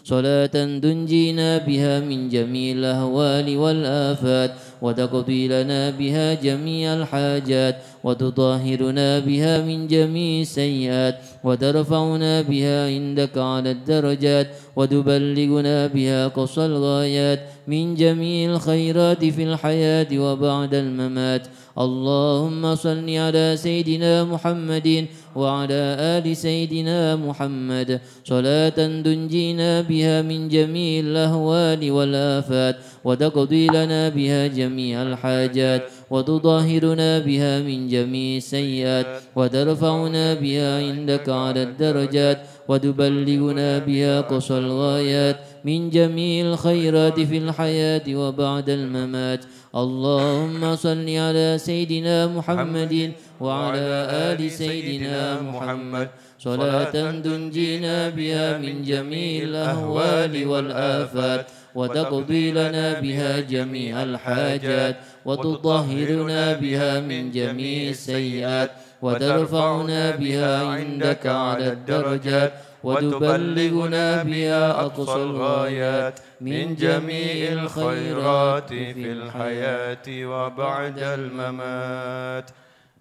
صلاة تنجينا بها من جميع الأهوال والآفات وتقضي لنا بها جميع الحاجات وتطهرنا بها من جميع السيئات وترفعنا بها عندك على الدرجات وتبلغنا بها قصى الغايات من جميع الخيرات في الحياة وبعد الممات. اللهم صل على سيدنا محمد وعلى آل سيدنا محمد صلاة تنجينا بها من جميع الأهوال والآفات وتقضي لنا بها جميع الحاجات وتطهرنا بها من جميع السيئات وترفعنا بها عندك على الدرجات وتبلغنا بها قصى الغايات من جميع الخيرات في الحياة وبعد الممات. اللهم صل على سيدنا محمد وعلى آل سيدنا محمد صلاة تنجينا بها من جميع الأهوال والآفات وتقضي لنا بها جميع الحاجات وتطهرنا بها من جميع السيئات وترفعنا بها عندك على الدرجات وتبلغنا بها أقصى الغايات من جميع الخيرات في الحياة وبعد الممات.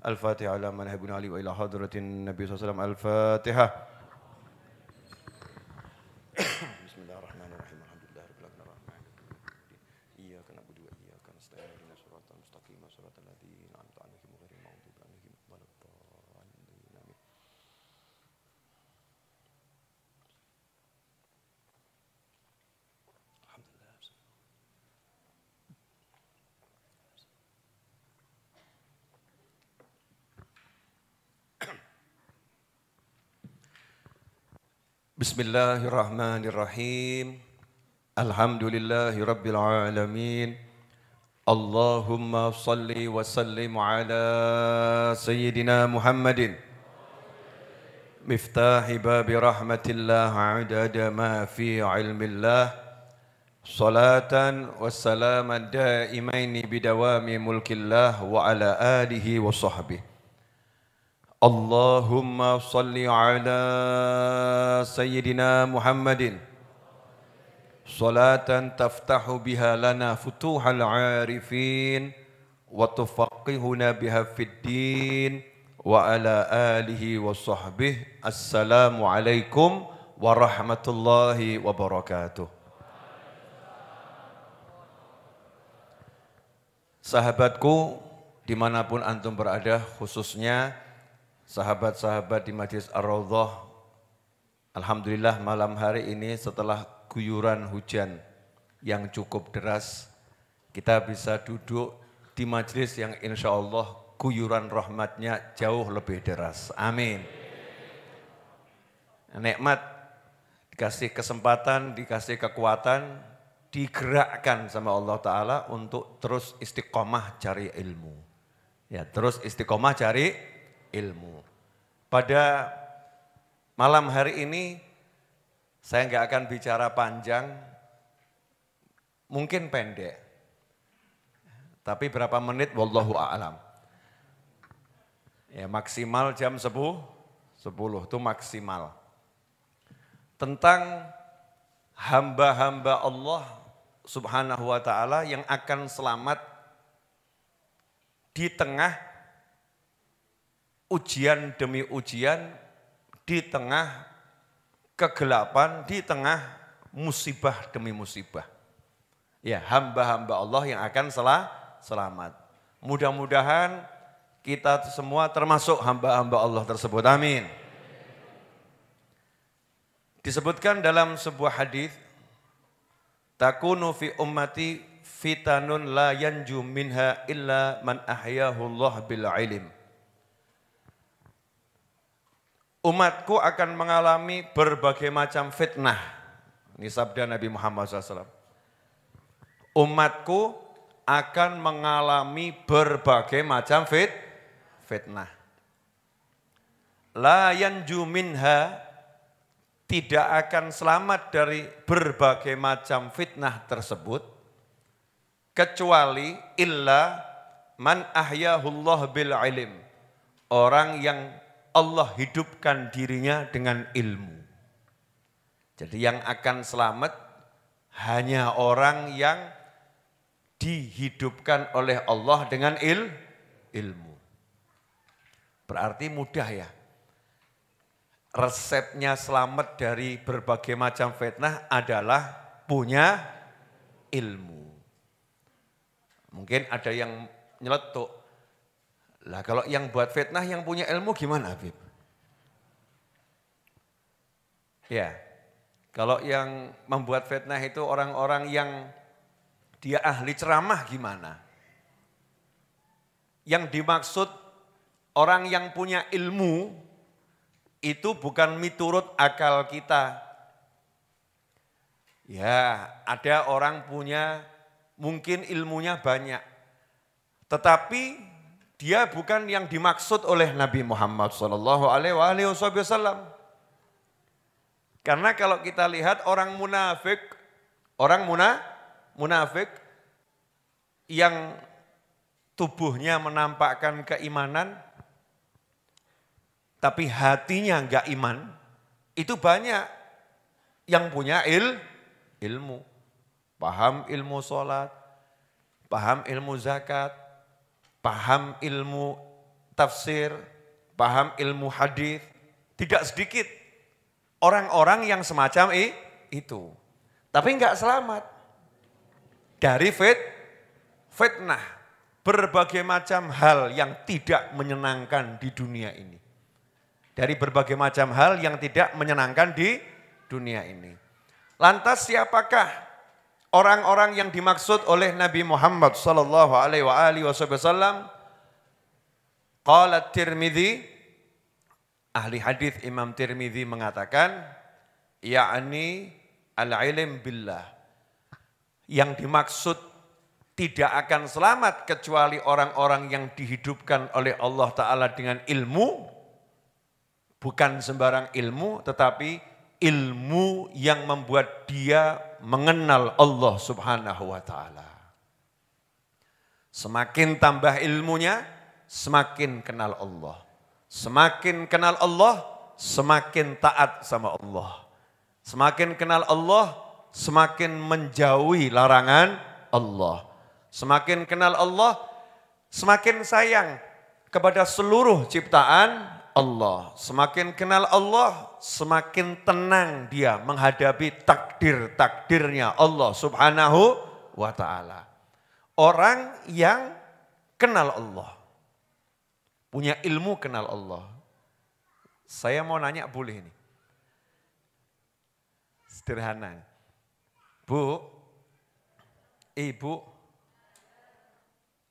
الفاتحة على من هبنا علي وإلى حضرة النبي صلى الله عليه وسلم. الفاتحة. بسم الله الرحمن الرحيم. الحمد لله رب العالمين الرحمن الرحيم إياك نعبد وإياك نستعين اهدنا الصراط المستقيم صراط الذين أنعمت عليهم غير المغضوب عليهم ولا الضالين آمين. الحمد لله. Bismillahirrahmanirrahim. Alhamdulillahi rabbil alamin. Allahumma salli wa sallim ala sayyidina Muhammadin miftahi babi rahmatillah adada ma fi ilmillah salatan wa salaman daimaini bidawami mulkillah wa ala alihi wa sahbihi. Allahumma salli ala sayyidina Muhammadin salatan taftahu biha lana futuhal arifin wa tufaqihuna biha fid din wa ala alihi wa sahbihi. Assalamu alaikum warahmatullahi wabarakatuh. Sahabatku dimanapun antum berada, khususnya sahabat-sahabat di Majlis Ar-Raudhah, alhamdulillah malam hari ini setelah guyuran hujan yang cukup deras, kita bisa duduk di majlis yang insya Allah guyuran rahmatnya jauh lebih deras. Amin. Nikmat, dikasih kesempatan, dikasih kekuatan, digerakkan sama Allah Ta'ala untuk terus istiqomah cari ilmu. Ya, terus istiqomah cari ilmu. Pada malam hari ini saya nggak akan bicara panjang, mungkin pendek, tapi berapa menit wallahu a'lam. Ya, maksimal jam 10 itu maksimal. Tentang hamba-hamba Allah Subhanahu wa ta'ala yang akan selamat di tengah ujian demi ujian, di tengah kegelapan, di tengah musibah demi musibah. Ya, hamba-hamba Allah yang akan selamat. Mudah-mudahan kita semua termasuk hamba-hamba Allah tersebut. Amin. Disebutkan dalam sebuah hadis, takunu fi ummati fitanun la yanju minha illa man ahyahu Allah bil ilm. Umatku akan mengalami berbagai macam fitnah. Ini sabda Nabi Muhammad SAW. Umatku akan mengalami berbagai macam fitnah. La yanju minha, tidak akan selamat dari berbagai macam fitnah tersebut, kecuali illa man ahyahullah bil ilm. Orang yang Allah hidupkan dirinya dengan ilmu. Jadi yang akan selamat hanya orang yang dihidupkan oleh Allah dengan ilmu. Berarti mudah ya. Resepnya selamat dari berbagai macam fitnah adalah punya ilmu. Mungkin ada yang nyeletuk. Lah kalau yang buat fitnah yang punya ilmu gimana, Habib? Ya, kalau yang membuat fitnah itu orang-orang yang dia ahli ceramah gimana? Yang dimaksud orang yang punya ilmu itu bukan miturut akal kita. Ya, ada orang punya mungkin ilmunya banyak. Tetapi dia bukan yang dimaksud oleh Nabi Muhammad SAW. Karena kalau kita lihat orang munafik yang tubuhnya menampakkan keimanan, tapi hatinya enggak iman, itu banyak yang punya ilmu. Paham ilmu sholat, paham ilmu zakat, paham ilmu tafsir, paham ilmu hadis. Tidak sedikit orang-orang yang semacam itu. Tapi enggak selamat dari fitnah. Berbagai macam hal yang tidak menyenangkan di dunia ini. Dari berbagai macam hal yang tidak menyenangkan di dunia ini. Lantas siapakah orang-orang yang dimaksud oleh Nabi Muhammad SAW? Qala Tirmidzi, ahli hadis Imam Tirmidzi mengatakan, ya'ni al-ilm billah. Yang dimaksud tidak akan selamat kecuali orang-orang yang dihidupkan oleh Allah Ta'ala dengan ilmu. Bukan sembarang ilmu, tetapi ilmu yang membuat dia mengenal Allah Subhanahu wa Ta'ala. Semakin tambah ilmunya, semakin kenal Allah. Semakin kenal Allah, semakin taat sama Allah. Semakin kenal Allah, semakin menjauhi larangan Allah. Semakin kenal Allah, semakin sayang kepada seluruh ciptaan Allah. Semakin kenal Allah, semakin tenang dia menghadapi takdir-takdirnya Allah Subhanahu wa Ta'ala. Orang yang kenal Allah, punya ilmu kenal Allah. Saya mau nanya boleh ini? Sederhana. Bu, ibu,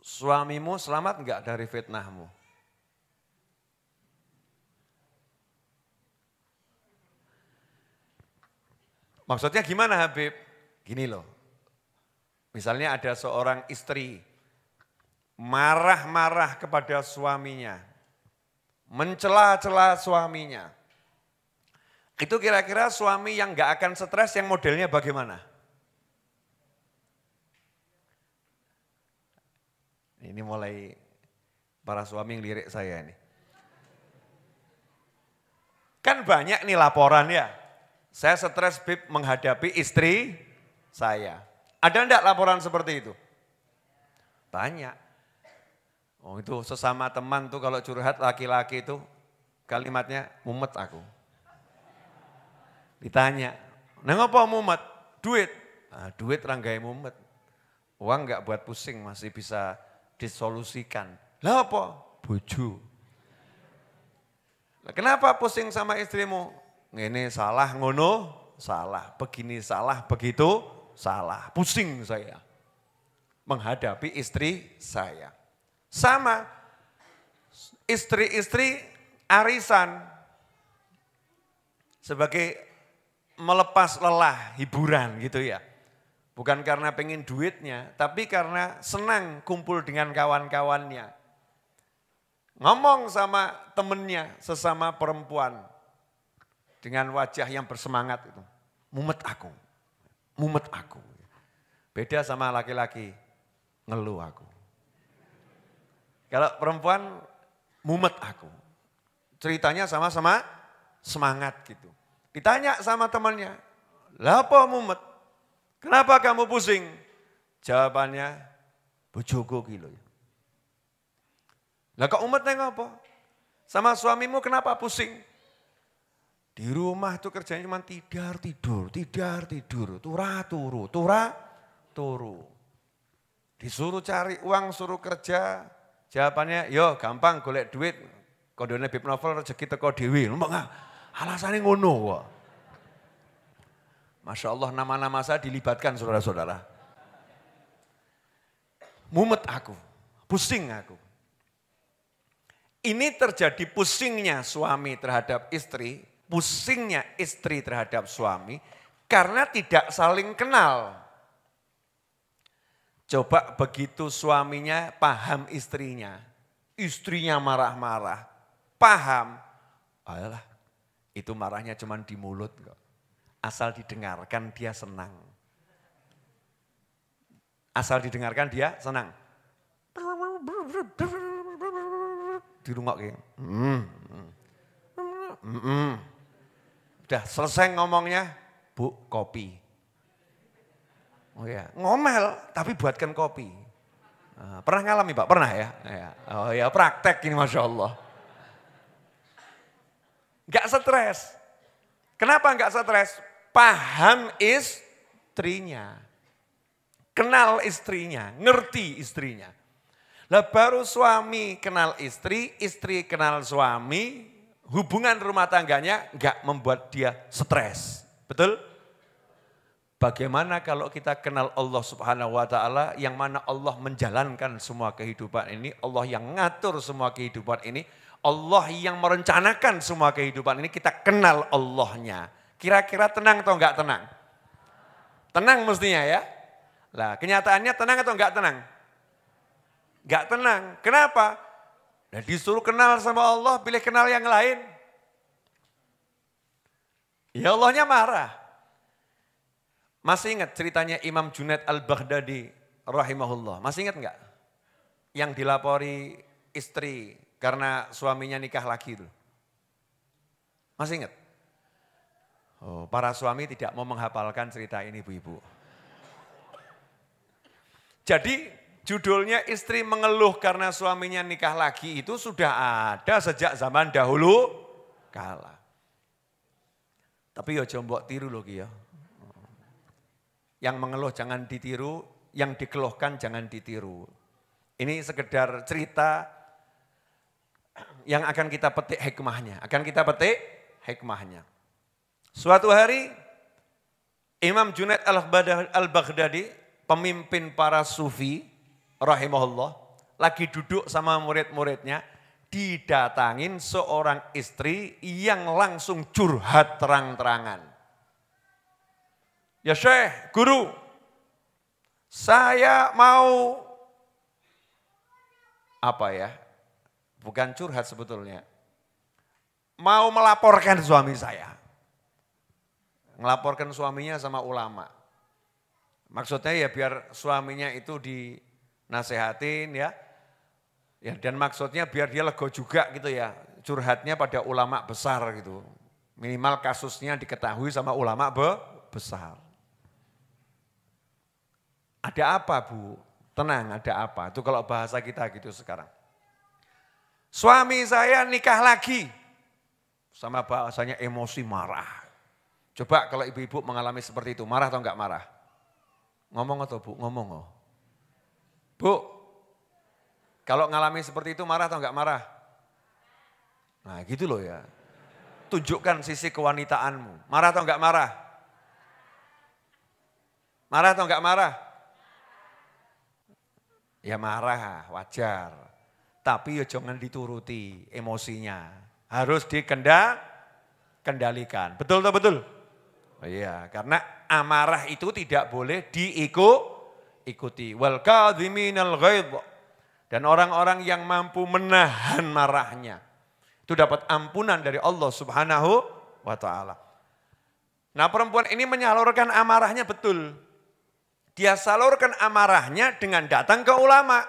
suamimu selamat enggak dari fitnahmu? Maksudnya gimana Habib? Gini loh, misalnya ada seorang istri marah-marah kepada suaminya, mencela-cela suaminya. Itu kira-kira suami yang enggak akan stres yang modelnya bagaimana? Ini mulai para suami yang lirik saya ini. Kan banyak nih laporan ya. Saya stres Bib menghadapi istri saya. Ada enggak laporan seperti itu? Banyak. Oh itu sesama teman tuh kalau curhat laki-laki itu kalimatnya mumet aku. Ditanya, nah ngapa mumet? Duit. Nah, duit ranggai mumet. Uang enggak buat pusing masih bisa disolusikan. Lah apa? Bojo. Nah, kenapa pusing sama istrimu? Ini salah, ngono, salah. Begini salah, begitu, salah. Pusing saya menghadapi istri saya. Sama, istri-istri arisan sebagai melepas lelah, hiburan gitu ya. Bukan karena pengen duitnya, tapi karena senang kumpul dengan kawan-kawannya. Ngomong sama temennya, sesama perempuan, dengan wajah yang bersemangat itu. Mumet aku, mumet aku. Beda sama laki-laki, ngeluh aku. Kalau perempuan, mumet aku. Ceritanya sama-sama semangat gitu. Ditanya sama temannya, Lah apa mumet? Kenapa kamu pusing? Jawabannya, bojoku ki lho. Lah kok umet neng apa? Sama suamimu kenapa pusing? Di rumah tuh kerjanya cuma tidur, turu. Disuruh cari uang, suruh kerja. Jawabannya, yo gampang golek duit. Kodone Bib Novel rezeki teko dhewe. Alasannya ngono kok. Masya Allah nama-nama saya dilibatkan saudara-saudara. Mumet aku, pusing aku. Ini terjadi pusingnya suami terhadap istri, pusingnya istri terhadap suami karena tidak saling kenal. Coba begitu suaminya paham istrinya marah-marah, paham, ayolah itu marahnya cuma di mulut kok. Asal didengarkan dia senang. Asal didengarkan dia senang. Dirungok kayak. Udah selesai ngomongnya, Bu, kopi. Oh ya, ngomel tapi buatkan kopi. Pernah ngalami Pak? Pernah ya? Oh ya, praktek ini Masya Allah. Gak stres. Kenapa gak stres? Paham istrinya. Kenal istrinya, ngerti istrinya. Lah baru suami kenal istri, istri kenal suami, hubungan rumah tangganya gak membuat dia stres. Betul? Bagaimana kalau kita kenal Allah Subhanahu wa Ta'ala, yang mana Allah menjalankan semua kehidupan ini, Allah yang ngatur semua kehidupan ini, Allah yang merencanakan semua kehidupan ini, kita kenal Allahnya. Kira-kira tenang atau enggak tenang? Tenang mestinya ya. Lah kenyataannya tenang atau enggak tenang? Enggak tenang. Kenapa? Nah, disuruh kenal sama Allah, pilih kenal yang lain. Ya Allahnya marah. Masih ingat ceritanya Imam Junaid Al-Baghdadi rahimahullah? Masih ingat enggak? Yang dilapori istri karena suaminya nikah lagi itu. Masih ingat? Oh, para suami tidak mau menghafalkan cerita ini ibu-ibu. Jadi judulnya istri mengeluh karena suaminya nikah lagi itu sudah ada sejak zaman dahulu kala. Tapi ya mbok tiru loh ya. Yang mengeluh jangan ditiru, yang dikeluhkan jangan ditiru. Ini sekedar cerita yang akan kita petik hikmahnya. Suatu hari Imam Junaid Al-Baghdadi, pemimpin para sufi rahimahullah, lagi duduk sama murid-muridnya, didatangin seorang istri yang langsung curhat terang-terangan. Ya Syekh, guru, saya mau apa ya? Bukan curhat sebetulnya. Mau melaporkan suami saya. Ngelaporkan suaminya sama ulama. Maksudnya ya biar suaminya itu dinasehatin ya. Ya dan maksudnya biar dia lega juga gitu ya. Curhatnya pada ulama besar gitu. Minimal kasusnya diketahui sama ulama besar. Ada apa Bu? Tenang, ada apa? Itu kalau bahasa kita gitu sekarang. Suami saya nikah lagi. Sama bahasanya emosi marah. Coba kalau ibu-ibu mengalami seperti itu, marah atau enggak marah? Ngomong atau Bu? Ngomong oh. Bu, kalau ngalami seperti itu marah atau enggak marah? Nah gitu loh ya. Tunjukkan sisi kewanitaanmu. Marah atau enggak marah? Marah atau enggak marah? Ya marah, wajar. Tapi ya jangan dituruti emosinya. Harus dikendalikan. Betul atau betul? Oh iya, karena amarah itu tidak boleh diikuti. Wal kadhiminal ghaidh. Dan orang-orang yang mampu menahan marahnya, itu dapat ampunan dari Allah Subhanahu wa Ta'ala. Nah perempuan ini menyalurkan amarahnya betul. Dia salurkan amarahnya dengan datang ke ulama.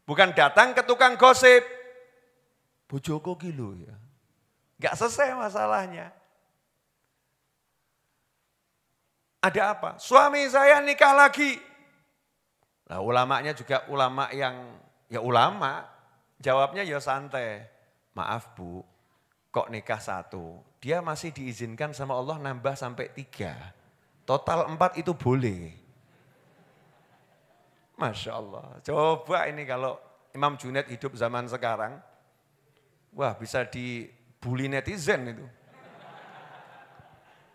Bukan datang ke tukang gosip. Bojoku ki lho ya. Enggak selesai masalahnya. Ada apa? Suami saya nikah lagi. Nah ulamanya juga ulama yang, ya ulama, jawabnya ya santai. Maaf Bu, kok nikah 1? Dia masih diizinkan sama Allah nambah sampai 3. Total 4 itu boleh. Masya Allah. Coba ini kalau Imam Junaid hidup zaman sekarang, wah bisa dibully netizen itu.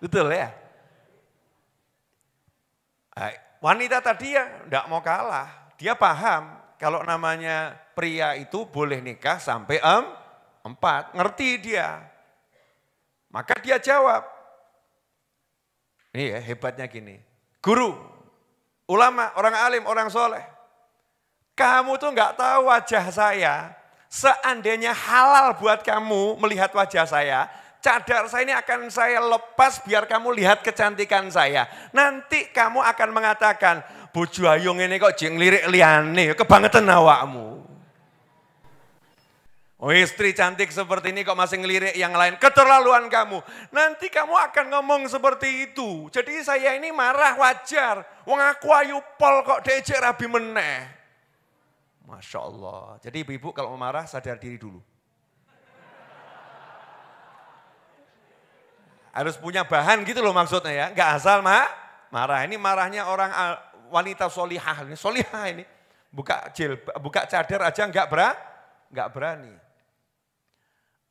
Betul ya? Wanita tadi ya enggak mau kalah. Dia paham kalau namanya pria itu boleh nikah sampai 4. Ngerti dia. Maka dia jawab. Ini ya hebatnya gini. Guru, ulama, orang alim, orang soleh. Kamu tuh enggak tahu wajah saya. Seandainya halal buat kamu melihat wajah saya, cadar saya ini akan saya lepas biar kamu lihat kecantikan saya. Nanti kamu akan mengatakan, bojo ayu ngene kok jeng lirik liyane, kebangetan awakmu. Oh istri cantik seperti ini kok masih ngelirik yang lain, keterlaluan kamu. Nanti kamu akan ngomong seperti itu. Jadi saya ini marah wajar, wong aku ayu pol kok diejek rabi meneh. Masya Allah. Jadi ibu-ibu kalau mau marah sadar diri dulu. Harus punya bahan gitu loh maksudnya ya. Enggak asal marah. Ini marahnya orang wanita solihah. Ini solihah ini. Buka cadar aja enggak berani.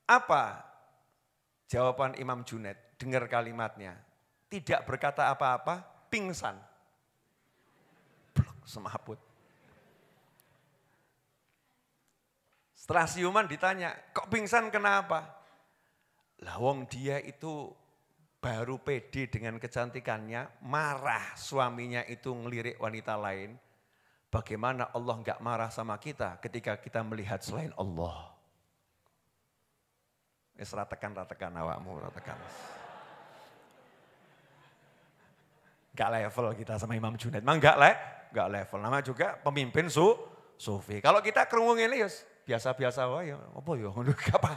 Apa jawaban Imam Junaid? Dengar kalimatnya. Tidak berkata apa-apa, pingsan. Semaput. Setelah siuman ditanya, kok pingsan kenapa? Lah wong dia itu baru pede dengan kecantikannya, marah suaminya itu ngelirik wanita lain. Bagaimana Allah enggak marah sama kita ketika kita melihat selain Allah? Ratakan awakmu, ratakan. Enggak level kita sama Imam Junaid, emang enggak level. Nama juga pemimpin sufi. Kalau kita kerungu ini biasa-biasa wae, apa ya, enggak apa.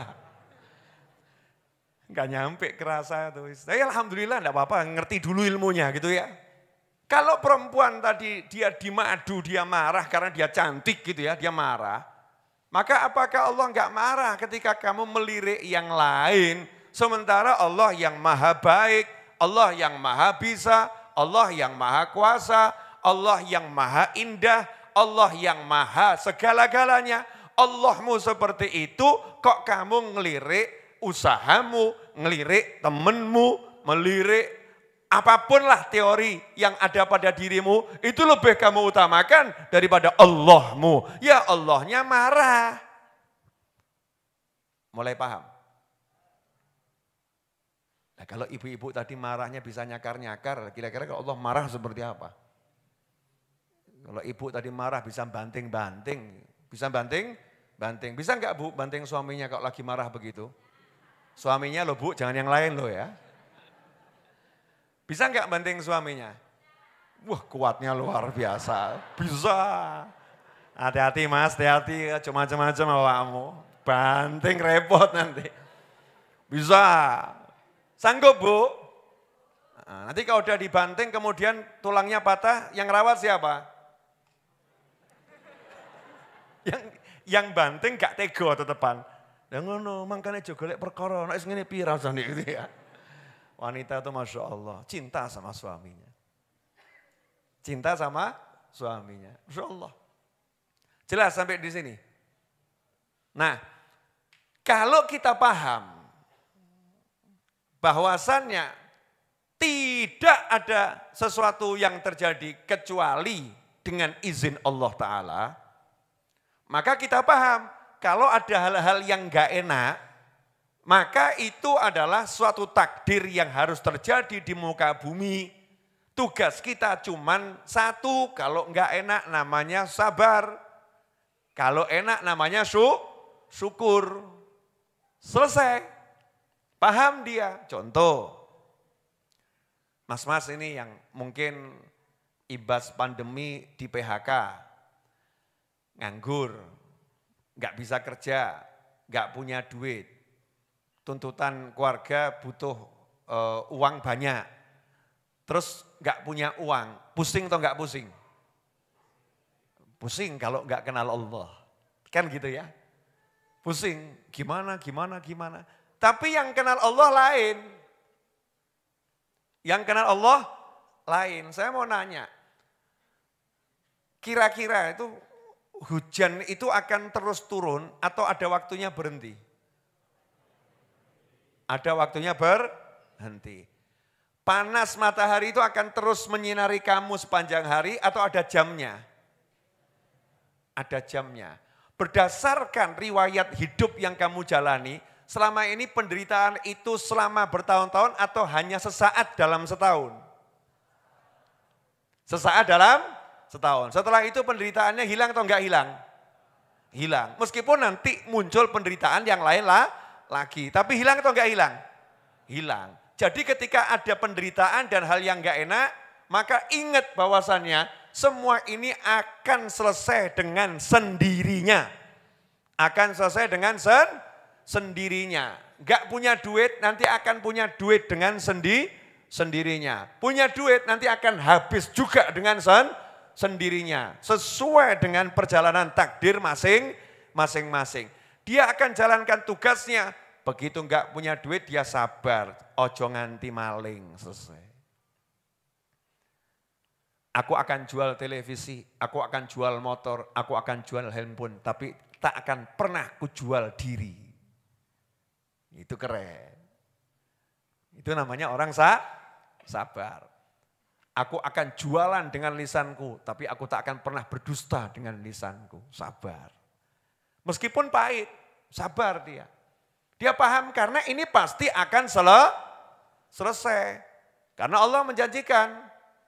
Enggak nyampe kerasa tuh. Tapi alhamdulillah enggak apa-apa, ngerti dulu ilmunya gitu ya. Kalau perempuan tadi dia dimadu, dia marah karena dia cantik gitu ya, dia marah. Maka apakah Allah enggak marah ketika kamu melirik yang lain? Sementara Allah yang maha baik, Allah yang maha bisa, Allah yang maha kuasa, Allah yang maha indah, Allah yang maha segala-galanya. Allahmu seperti itu, kok kamu ngelirik usahamu, ngelirik temenmu, melirik apapun lah teori yang ada pada dirimu, itu lebih kamu utamakan daripada Allahmu. Ya Allahnya marah. Mulai paham? Nah kalau ibu-ibu tadi marahnya bisa nyakar-nyakar, kira-kira kalau Allah marah seperti apa? Kalau ibu tadi marah bisa banting-banting, bisa banting? Bisa enggak Bu banting suaminya kalau lagi marah begitu? Suaminya loh Bu, jangan yang lain loh ya. Bisa enggak banting suaminya? Wah kuatnya luar biasa. Bisa. Hati-hati Mas, hati-hati. Macam-macam awakmu. Banting repot nanti. Bisa. Sanggup Bu? Nah, nanti kalau udah dibanting kemudian tulangnya patah, yang rawat siapa? Yang banting gak tego tetepan. Ya ngono, makanya juga golek perkara, nek ngene piye rasane gitu ya. Wanita itu Masya Allah, cinta sama suaminya. Cinta sama suaminya, Masya Allah. Jelas sampai di sini. Nah, kalau kita paham bahwasannya tidak ada sesuatu yang terjadi kecuali dengan izin Allah Ta'ala, maka kita paham kalau ada hal-hal yang enggak enak, maka itu adalah suatu takdir yang harus terjadi di muka bumi. Tugas kita cuman satu, kalau enggak enak namanya sabar. Kalau enak namanya syukur. Selesai. Paham dia. Contoh, mas-mas ini yang mungkin imbas pandemi di PHK, nganggur, nggak bisa kerja, nggak punya duit, tuntutan keluarga butuh uang banyak. terus nggak punya uang, pusing atau nggak pusing? Pusing kalau nggak kenal Allah. Kan gitu ya. Pusing, gimana. Tapi yang kenal Allah lain. Yang kenal Allah lain. Saya mau nanya, kira-kira itu hujan itu akan terus turun atau ada waktunya berhenti? Ada waktunya berhenti. Panas matahari itu akan terus menyinari kamu sepanjang hari atau ada jamnya? Ada jamnya. Berdasarkan riwayat hidup yang kamu jalani, selama ini penderitaan itu selama bertahun-tahun atau hanya sesaat dalam setahun? Sesaat dalam setahun. Setelah itu penderitaannya hilang atau enggak hilang? Hilang. Meskipun nanti muncul penderitaan yang lain lagi. Tapi hilang atau enggak hilang? Hilang. Jadi ketika ada penderitaan dan hal yang enggak enak, maka ingat bahwasannya semua ini akan selesai dengan sendirinya. Akan selesai dengan sendirinya. Enggak punya duit, nanti akan punya duit dengan sendirinya. Punya duit nanti akan habis juga dengan sendirinya. Sesuai dengan perjalanan takdir masing-masing. Dia akan jalankan tugasnya. Begitu enggak punya duit dia sabar. Ojo nganti maling, selesai. Aku akan jual televisi, aku akan jual motor, aku akan jual handphone. Tapi tak akan pernah kujual diri. Itu keren. Itu namanya orang sabar. Aku akan jualan dengan lisanku, tapi aku tak akan pernah berdusta dengan lisanku. Sabar. Meskipun pahit, sabar dia. Dia paham karena ini pasti akan selesai. Karena Allah menjanjikan,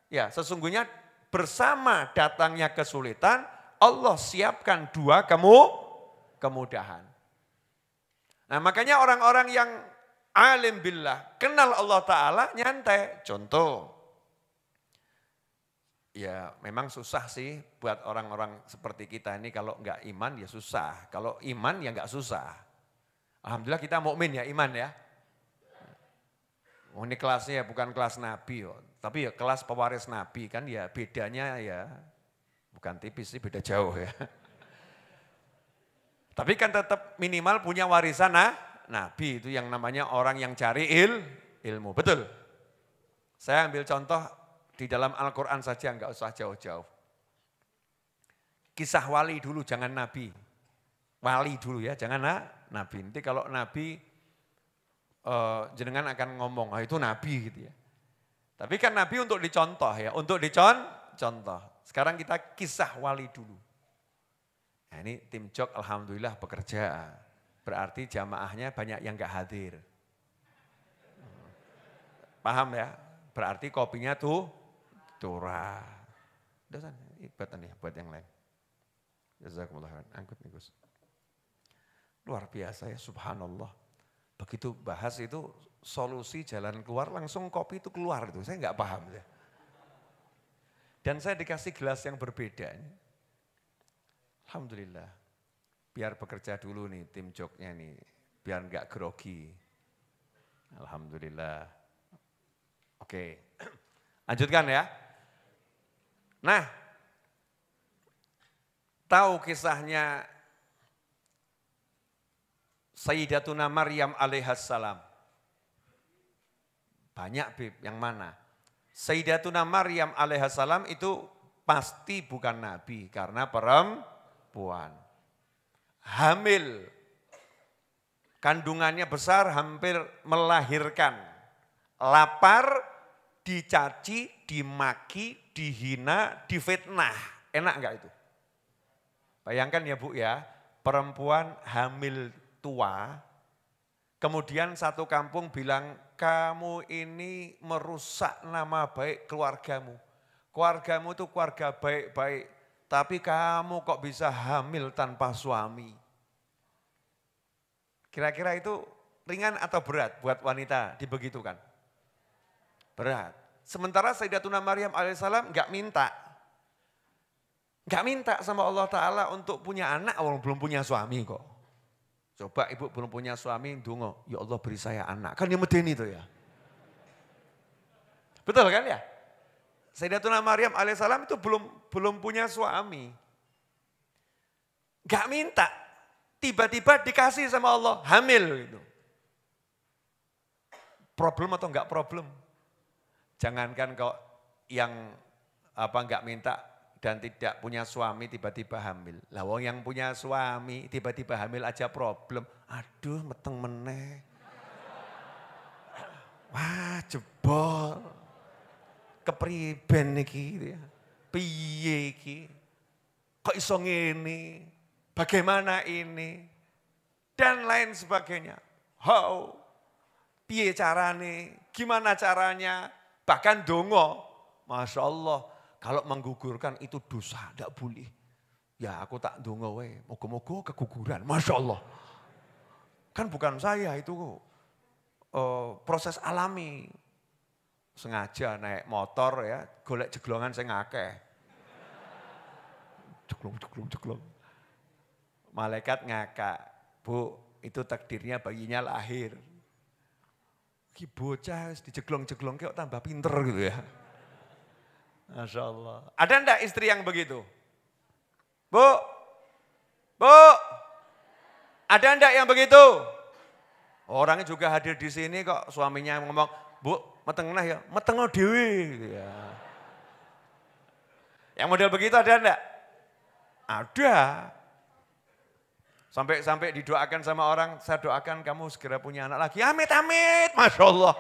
ya sesungguhnya bersama datangnya kesulitan, Allah siapkan dua kemudahan. Nah makanya orang-orang yang alim billah, kenal Allah Ta'ala nyantai. Contoh, ya memang susah sih buat orang-orang seperti kita ini kalau enggak iman ya susah. Kalau iman ya enggak susah. Alhamdulillah kita mukmin ya, iman ya. Oh, ini kelasnya ya bukan kelas Nabi, tapi ya kelas pewaris Nabi kan ya bedanya ya bukan tipis sih, beda jauh ya. Tapi kan tetap minimal punya warisan Nabi, itu yang namanya orang yang cari ilmu, betul. Saya ambil contoh di dalam Al-Quran saja, enggak usah jauh-jauh. Kisah wali dulu, jangan Nabi. Wali dulu ya, jangan Nabi. Nanti kalau Nabi jenengan akan ngomong, itu Nabi gitu ya. Tapi kan Nabi untuk dicontoh ya, untuk dicontoh. Sekarang kita kisah wali dulu. Nah ini tim Jok alhamdulillah bekerja. Berarti jamaahnya banyak yang gak hadir. Paham ya? Berarti kopinya tuh turah. Udah sana, buat yang lain. Jazakumullah khairan. Angkut nih Gus. Luar biasa ya, subhanallah. Begitu bahas itu solusi jalan keluar, langsung kopi itu keluar itu. Saya nggak paham ya. Dan saya dikasih gelas yang berbeda. Alhamdulillah. Biar bekerja dulu nih tim Joknya nih. Biar nggak grogi. Alhamdulillah. Oke. Lanjutkan ya. Nah. Tahu kisahnya Sayyidatuna Maryam alaihassalam. Banyak Bib, yang mana? Sayyidatuna Maryam alaihassalam itu pasti bukan nabi karena perempuan. Hamil, kandungannya besar, hampir melahirkan. Lapar, dicaci, dimaki, dihina, difitnah. Enak enggak itu? Bayangkan ya Bu ya, perempuan hamil tua, kemudian satu kampung bilang, kamu ini merusak nama baik keluargamu. Keluargamu itu keluarga baik-baik, tapi kamu kok bisa hamil tanpa suami. Kira-kira itu ringan atau berat buat wanita dibegitukan? Berat. Sementara Sayyidatuna Maryam alaihissalam enggak minta. Enggak minta sama Allah Ta'ala untuk punya anak, belum punya suami kok. Coba ibu belum punya suami, ndonga, ya Allah beri saya anak. Kan yang medeni itu ya. Betul kan ya? Sayyidatuna Maryam alaihissalam itu belum punya suami. Gak minta, tiba-tiba dikasih sama Allah, hamil gitu. Problem atau enggak problem? Jangankan kok yang enggak minta dan tidak punya suami tiba-tiba hamil. Lah wong yang punya suami tiba-tiba hamil aja problem. Aduh meteng meneh. Wah jebol. Kepriben iki ya. Piye iki? Kok iso ngene? Bagaimana ini? Dan lain sebagainya. How? Piye carane? Gimana caranya? Bahkan dongo. Masya Allah. Kalau menggugurkan itu dosa, tidak boleh. Ya aku tak dongo we. Moga-moga keguguran. Masya Allah. Kan bukan saya itu proses alami. Sengaja naik motor ya, golek jeglongan sing akeh. Jeglong. Malaikat ngakak, Bu, itu takdirnya bayinya lahir. Ki bocah dijeglong-jeglong kok tambah pinter gitu ya. Masya Allah. Ada enggak istri yang begitu? Bu, ada enggak yang begitu? Orangnya juga hadir di sini kok suaminya ngomong, Bu, meteng nah ya, meteng dhewe gitu ya. Yang model begitu ada enggak? Ada. Sampai didoakan sama orang, saya doakan kamu segera punya anak lagi. Amit, Masya Allah.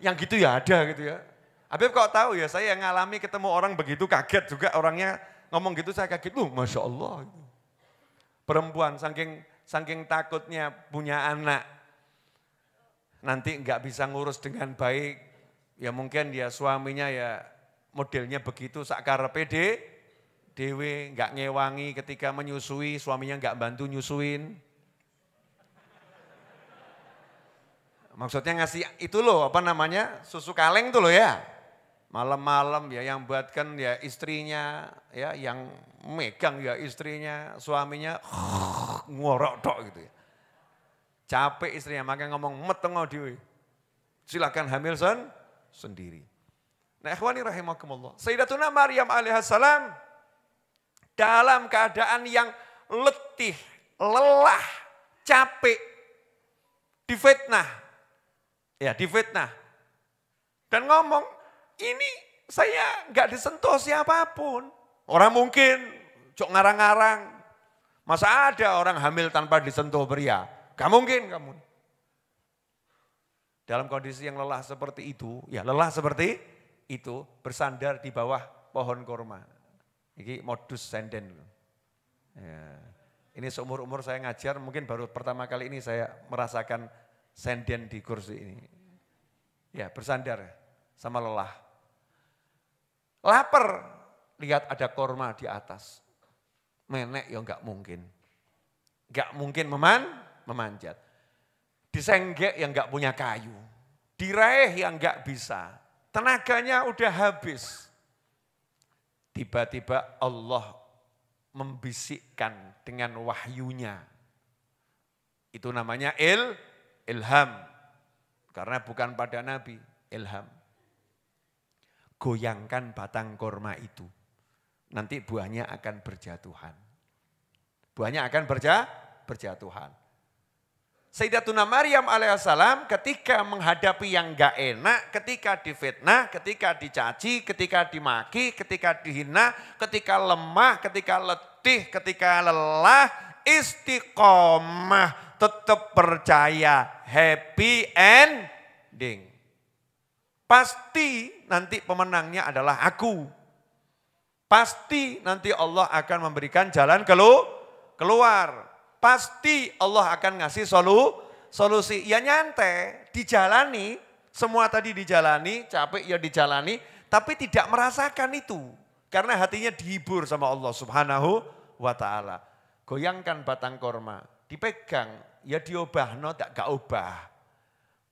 Yang gitu ya ada gitu ya. Habib kok tahu ya, saya yang ngalami ketemu orang begitu kaget juga orangnya ngomong gitu saya kaget. Masya Allah. Perempuan saking takutnya punya anak. Nanti enggak bisa ngurus dengan baik. Ya mungkin dia suaminya ya modelnya begitu sakarepe dewe enggak ngewangi ketika menyusui, suaminya enggak bantu nyusuin. Maksudnya ngasih itu loh, apa namanya, susu kaleng tuh loh ya. Malam-malam ya yang buatkan ya istrinya, ya yang megang ya istrinya, suaminya ngorok tok gitu ya. Capek istrinya, makanya ngomong meteng dhewe. Silakan hamil sendiri. Nah ikhwani rahimakumullah. Sayyidatuna Maryam alaihissalam dalam keadaan yang letih, lelah, capek, difitnah. Ya difitnah. Dan ngomong, ini saya enggak disentuh siapapun. Orang mungkin cok ngarang-ngarang. Masa ada orang hamil tanpa disentuh pria? Gak mungkin kamu. Dalam kondisi yang lelah seperti itu, ya lelah seperti itu, bersandar di bawah pohon kurma. Ini modus senden. Ya. Ini seumur-umur saya ngajar, mungkin baru pertama kali ini saya merasakan senden di kursi ini. Ya bersandar sama lelah. Lapar, lihat ada kurma di atas. Menek ya enggak mungkin. Enggak mungkin memanjat. Disenggek yang enggak punya kayu. Diraih yang enggak bisa. Tenaganya udah habis. Tiba-tiba Allah membisikkan dengan wahyunya. Itu namanya ilham. Karena bukan pada Nabi, ilham. Goyangkan batang kurma itu. Nanti buahnya akan berjatuhan. Buahnya akan berjatuhan. Sayyidatuna Maryam alaihissalam ketika menghadapi yang enggak enak, ketika difitnah, ketika dicaci, ketika dimaki, ketika dihina, ketika lemah, ketika letih, ketika lelah, istiqomah, tetap percaya, happy ending. Pasti nanti pemenangnya adalah aku. Pasti nanti Allah akan memberikan jalan keluar. Pasti Allah akan ngasih solusi. Ya nyantai, dijalani, semua tadi dijalani, capek ya dijalani, tapi tidak merasakan itu. Karena hatinya dihibur sama Allah subhanahu wa ta'ala. Goyangkan batang korma, dipegang, ya diobahno, gak obah.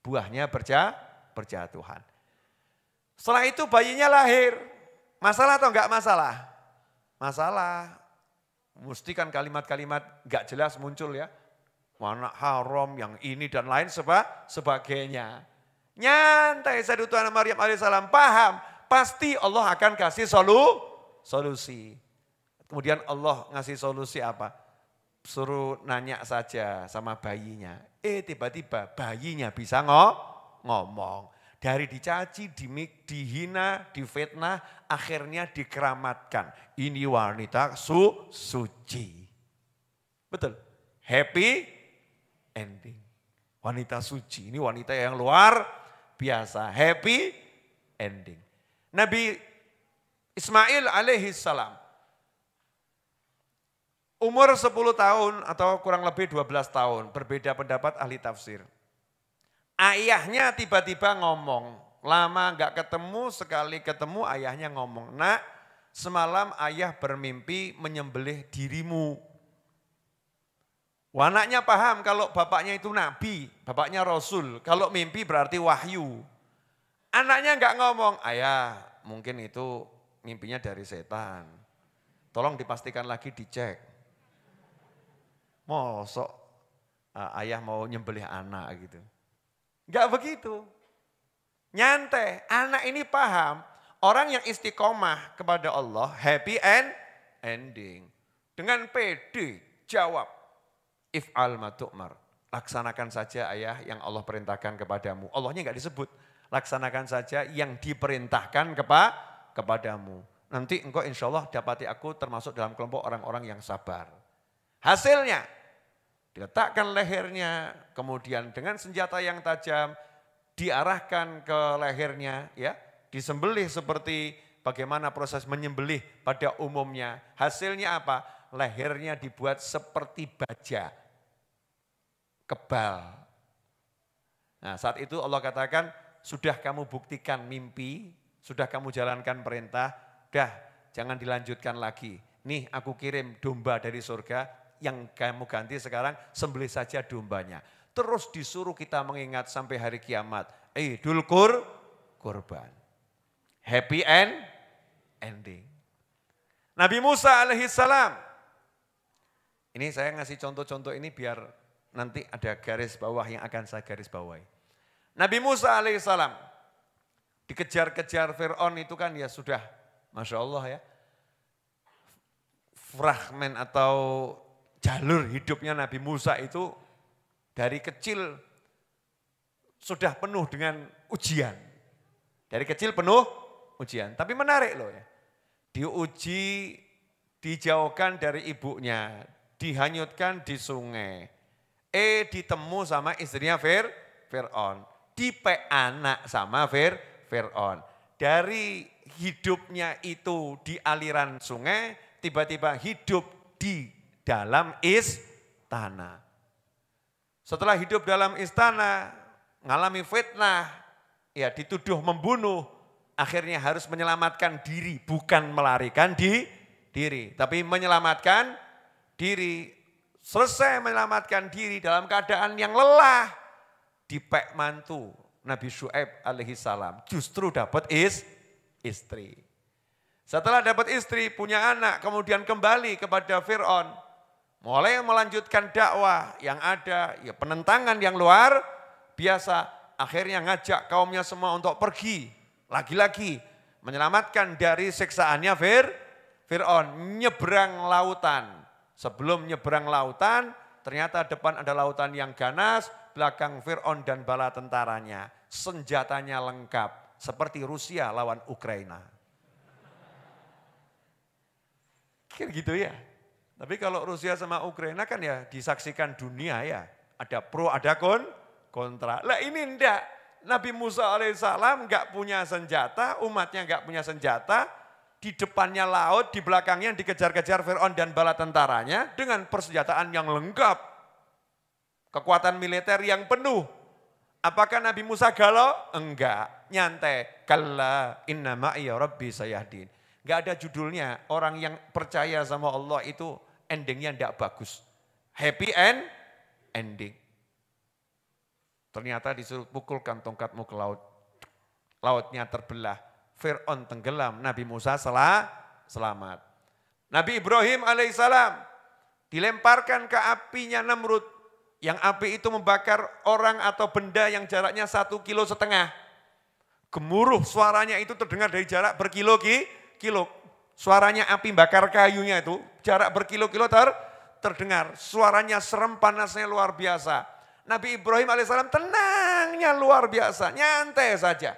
Buahnya berjatuhan. Setelah itu bayinya lahir. Masalah atau enggak masalah? Masalah. Mesti kan kalimat-kalimat enggak jelas muncul ya. Anak haram yang ini dan lain sebagainya. Nyantai Sayyidatuna Maryam alaihissalam paham pasti Allah akan kasih solusi. Kemudian Allah ngasih solusi apa? Suruh nanya saja sama bayinya. Tiba-tiba bayinya bisa ngomong. Dari dicaci, dihina, difitnah, akhirnya dikeramatkan. Ini wanita suci. Betul. Happy ending. Wanita suci, ini wanita yang luar biasa. Happy ending. Nabi Ismail alaihi salam. Umur 10 tahun atau kurang lebih 12 tahun. Berbeda pendapat ahli tafsir. Ayahnya tiba-tiba ngomong, lama gak ketemu, sekali ketemu ayahnya ngomong, nak semalam ayah bermimpi menyembelih dirimu. Anaknya paham kalau bapaknya itu nabi, bapaknya rasul, kalau mimpi berarti wahyu. Anaknya gak ngomong, ayah mungkin itu mimpinya dari setan, tolong dipastikan lagi dicek. Mosok ayah mau nyembelih anak gitu. Enggak begitu. Nyantai, anak ini paham, orang yang istiqomah kepada Allah, happy ending. Dengan pede, jawab, if'al ma tu'mar. Laksanakan saja ayah yang Allah perintahkan kepadamu. Allahnya enggak disebut, laksanakan saja yang diperintahkan kepadamu. Nanti engkau insya Allah dapati aku termasuk dalam kelompok orang-orang yang sabar. Hasilnya, diletakkan lehernya, kemudian dengan senjata yang tajam diarahkan ke lehernya, ya, disembelih seperti bagaimana proses menyembelih pada umumnya. Hasilnya apa? Lehernya dibuat seperti baja, kebal. Nah, saat itu Allah katakan, sudah kamu buktikan mimpi, sudah kamu jalankan perintah, dah jangan dilanjutkan lagi. Nih aku kirim domba dari surga, yang kamu ganti sekarang sembelih saja dombanya. Terus disuruh kita mengingat sampai hari kiamat. Idul Kurban. Happy ending. Nabi Musa alaihissalam. Ini saya ngasih contoh-contoh ini biar nanti ada garis bawah yang akan saya garis bawahi. Nabi Musa alaihissalam dikejar-kejar Fir'aun itu kan ya sudah, Masya Allah ya. Fragmen atau jalur hidupnya Nabi Musa itu dari kecil sudah penuh dengan ujian. Dari kecil penuh ujian. Tapi menarik loh ya. Diuji, dijauhkan dari ibunya, dihanyutkan di sungai. Ditemu sama istrinya Fir'aun. Dipe anak sama Fir'aun. Dari hidupnya itu di aliran sungai, tiba-tiba hidup di dalam istana. Setelah hidup dalam istana, ngalami fitnah, ya dituduh membunuh, akhirnya harus menyelamatkan diri, bukan melarikan diri, tapi menyelamatkan diri. Selesai menyelamatkan diri dalam keadaan yang lelah, dipek mantu Nabi Syuaib alaihissalam, justru dapat istri. Setelah dapat istri, punya anak, kemudian kembali kepada Fir'aun. Mulai melanjutkan dakwah yang ada, ya penentangan yang luar biasa. Akhirnya ngajak kaumnya semua untuk pergi. Lagi-lagi menyelamatkan dari siksaannya Fir'aun. Nyebrang lautan. Sebelum nyebrang lautan, ternyata depan ada lautan yang ganas. Belakang Fir'aun dan bala tentaranya. Senjatanya lengkap. Seperti Rusia lawan Ukraina. Kira gitu ya. Tapi kalau Rusia sama Ukraina kan ya disaksikan dunia ya. Ada pro, ada kontra. Lah ini enggak. Nabi Musa alaihissalam enggak punya senjata, umatnya enggak punya senjata. Di depannya laut, di belakangnya dikejar-kejar Fir'aun dan bala tentaranya dengan persenjataan yang lengkap. Kekuatan militer yang penuh. Apakah Nabi Musa galau? Enggak, nyantai. Kalla inna ma'iya rabbi sayahdin. Enggak ada judulnya, orang yang percaya sama Allah itu endingnya enggak bagus. Happy ending. Ternyata disuruh pukulkan tongkatmu ke laut. Lautnya terbelah. Fir'aun tenggelam, Nabi Musa selamat. Nabi Ibrahim alaihissalam dilemparkan ke apinya Namrud. Yang api itu membakar orang atau benda yang jaraknya 1,5 kilo. Gemuruh suaranya itu terdengar dari jarak berkilo-kilo. Suaranya api bakar kayunya itu jarak berkilo-kilo terdengar. Suaranya serem, panasnya luar biasa. Nabi Ibrahim alaihissalam tenangnya luar biasa, nyantai saja.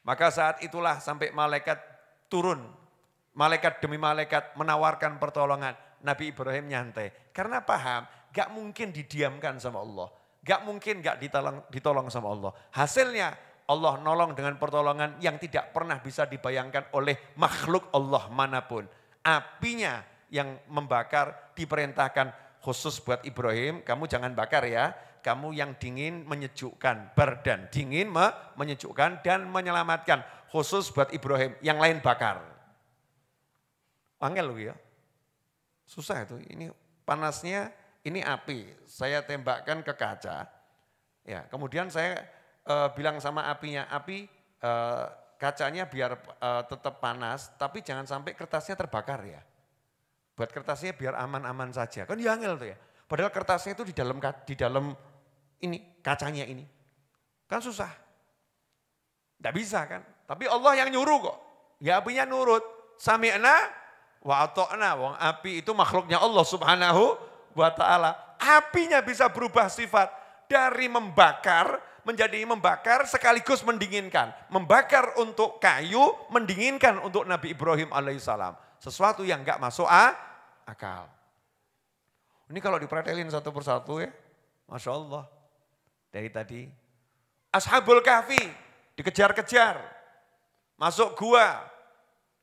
Maka saat itulah sampai malaikat turun. Malaikat demi malaikat menawarkan pertolongan. Nabi Ibrahim nyantai. Karena paham, gak mungkin didiamkan sama Allah. Gak mungkin gak ditolong sama Allah. Hasilnya Allah nolong dengan pertolongan yang tidak pernah bisa dibayangkan oleh makhluk Allah manapun. Apinya yang membakar diperintahkan khusus buat Ibrahim, kamu jangan bakar ya. Kamu yang dingin menyejukkan, berdan dingin menyejukkan dan menyelamatkan. Khusus buat Ibrahim, yang lain bakar. Angel loh ya. Susah itu, ini panasnya, ini api. Saya tembakkan ke kaca. Ya, kemudian saya bilang sama apinya, api kacanya biar tetap panas, tapi jangan sampai kertasnya terbakar ya. Buat kertasnya biar aman-aman saja. Kan ya angel tuh ya. Padahal kertasnya itu di dalam ini kacanya ini. Kan susah. Tidak bisa kan. Tapi Allah yang nyuruh kok. Ya apinya nurut. Sami'na wa ata'na. Wong api itu makhluknya Allah subhanahu wa ta'ala. Apinya bisa berubah sifat dari membakar menjadi membakar sekaligus mendinginkan. Membakar untuk kayu, mendinginkan untuk Nabi Ibrahim alaihissalam. Sesuatu yang enggak masuk akal. Ini kalau dipretelin satu persatu ya, Masya Allah. Dari tadi, Ashabul Kahfi dikejar-kejar, masuk gua,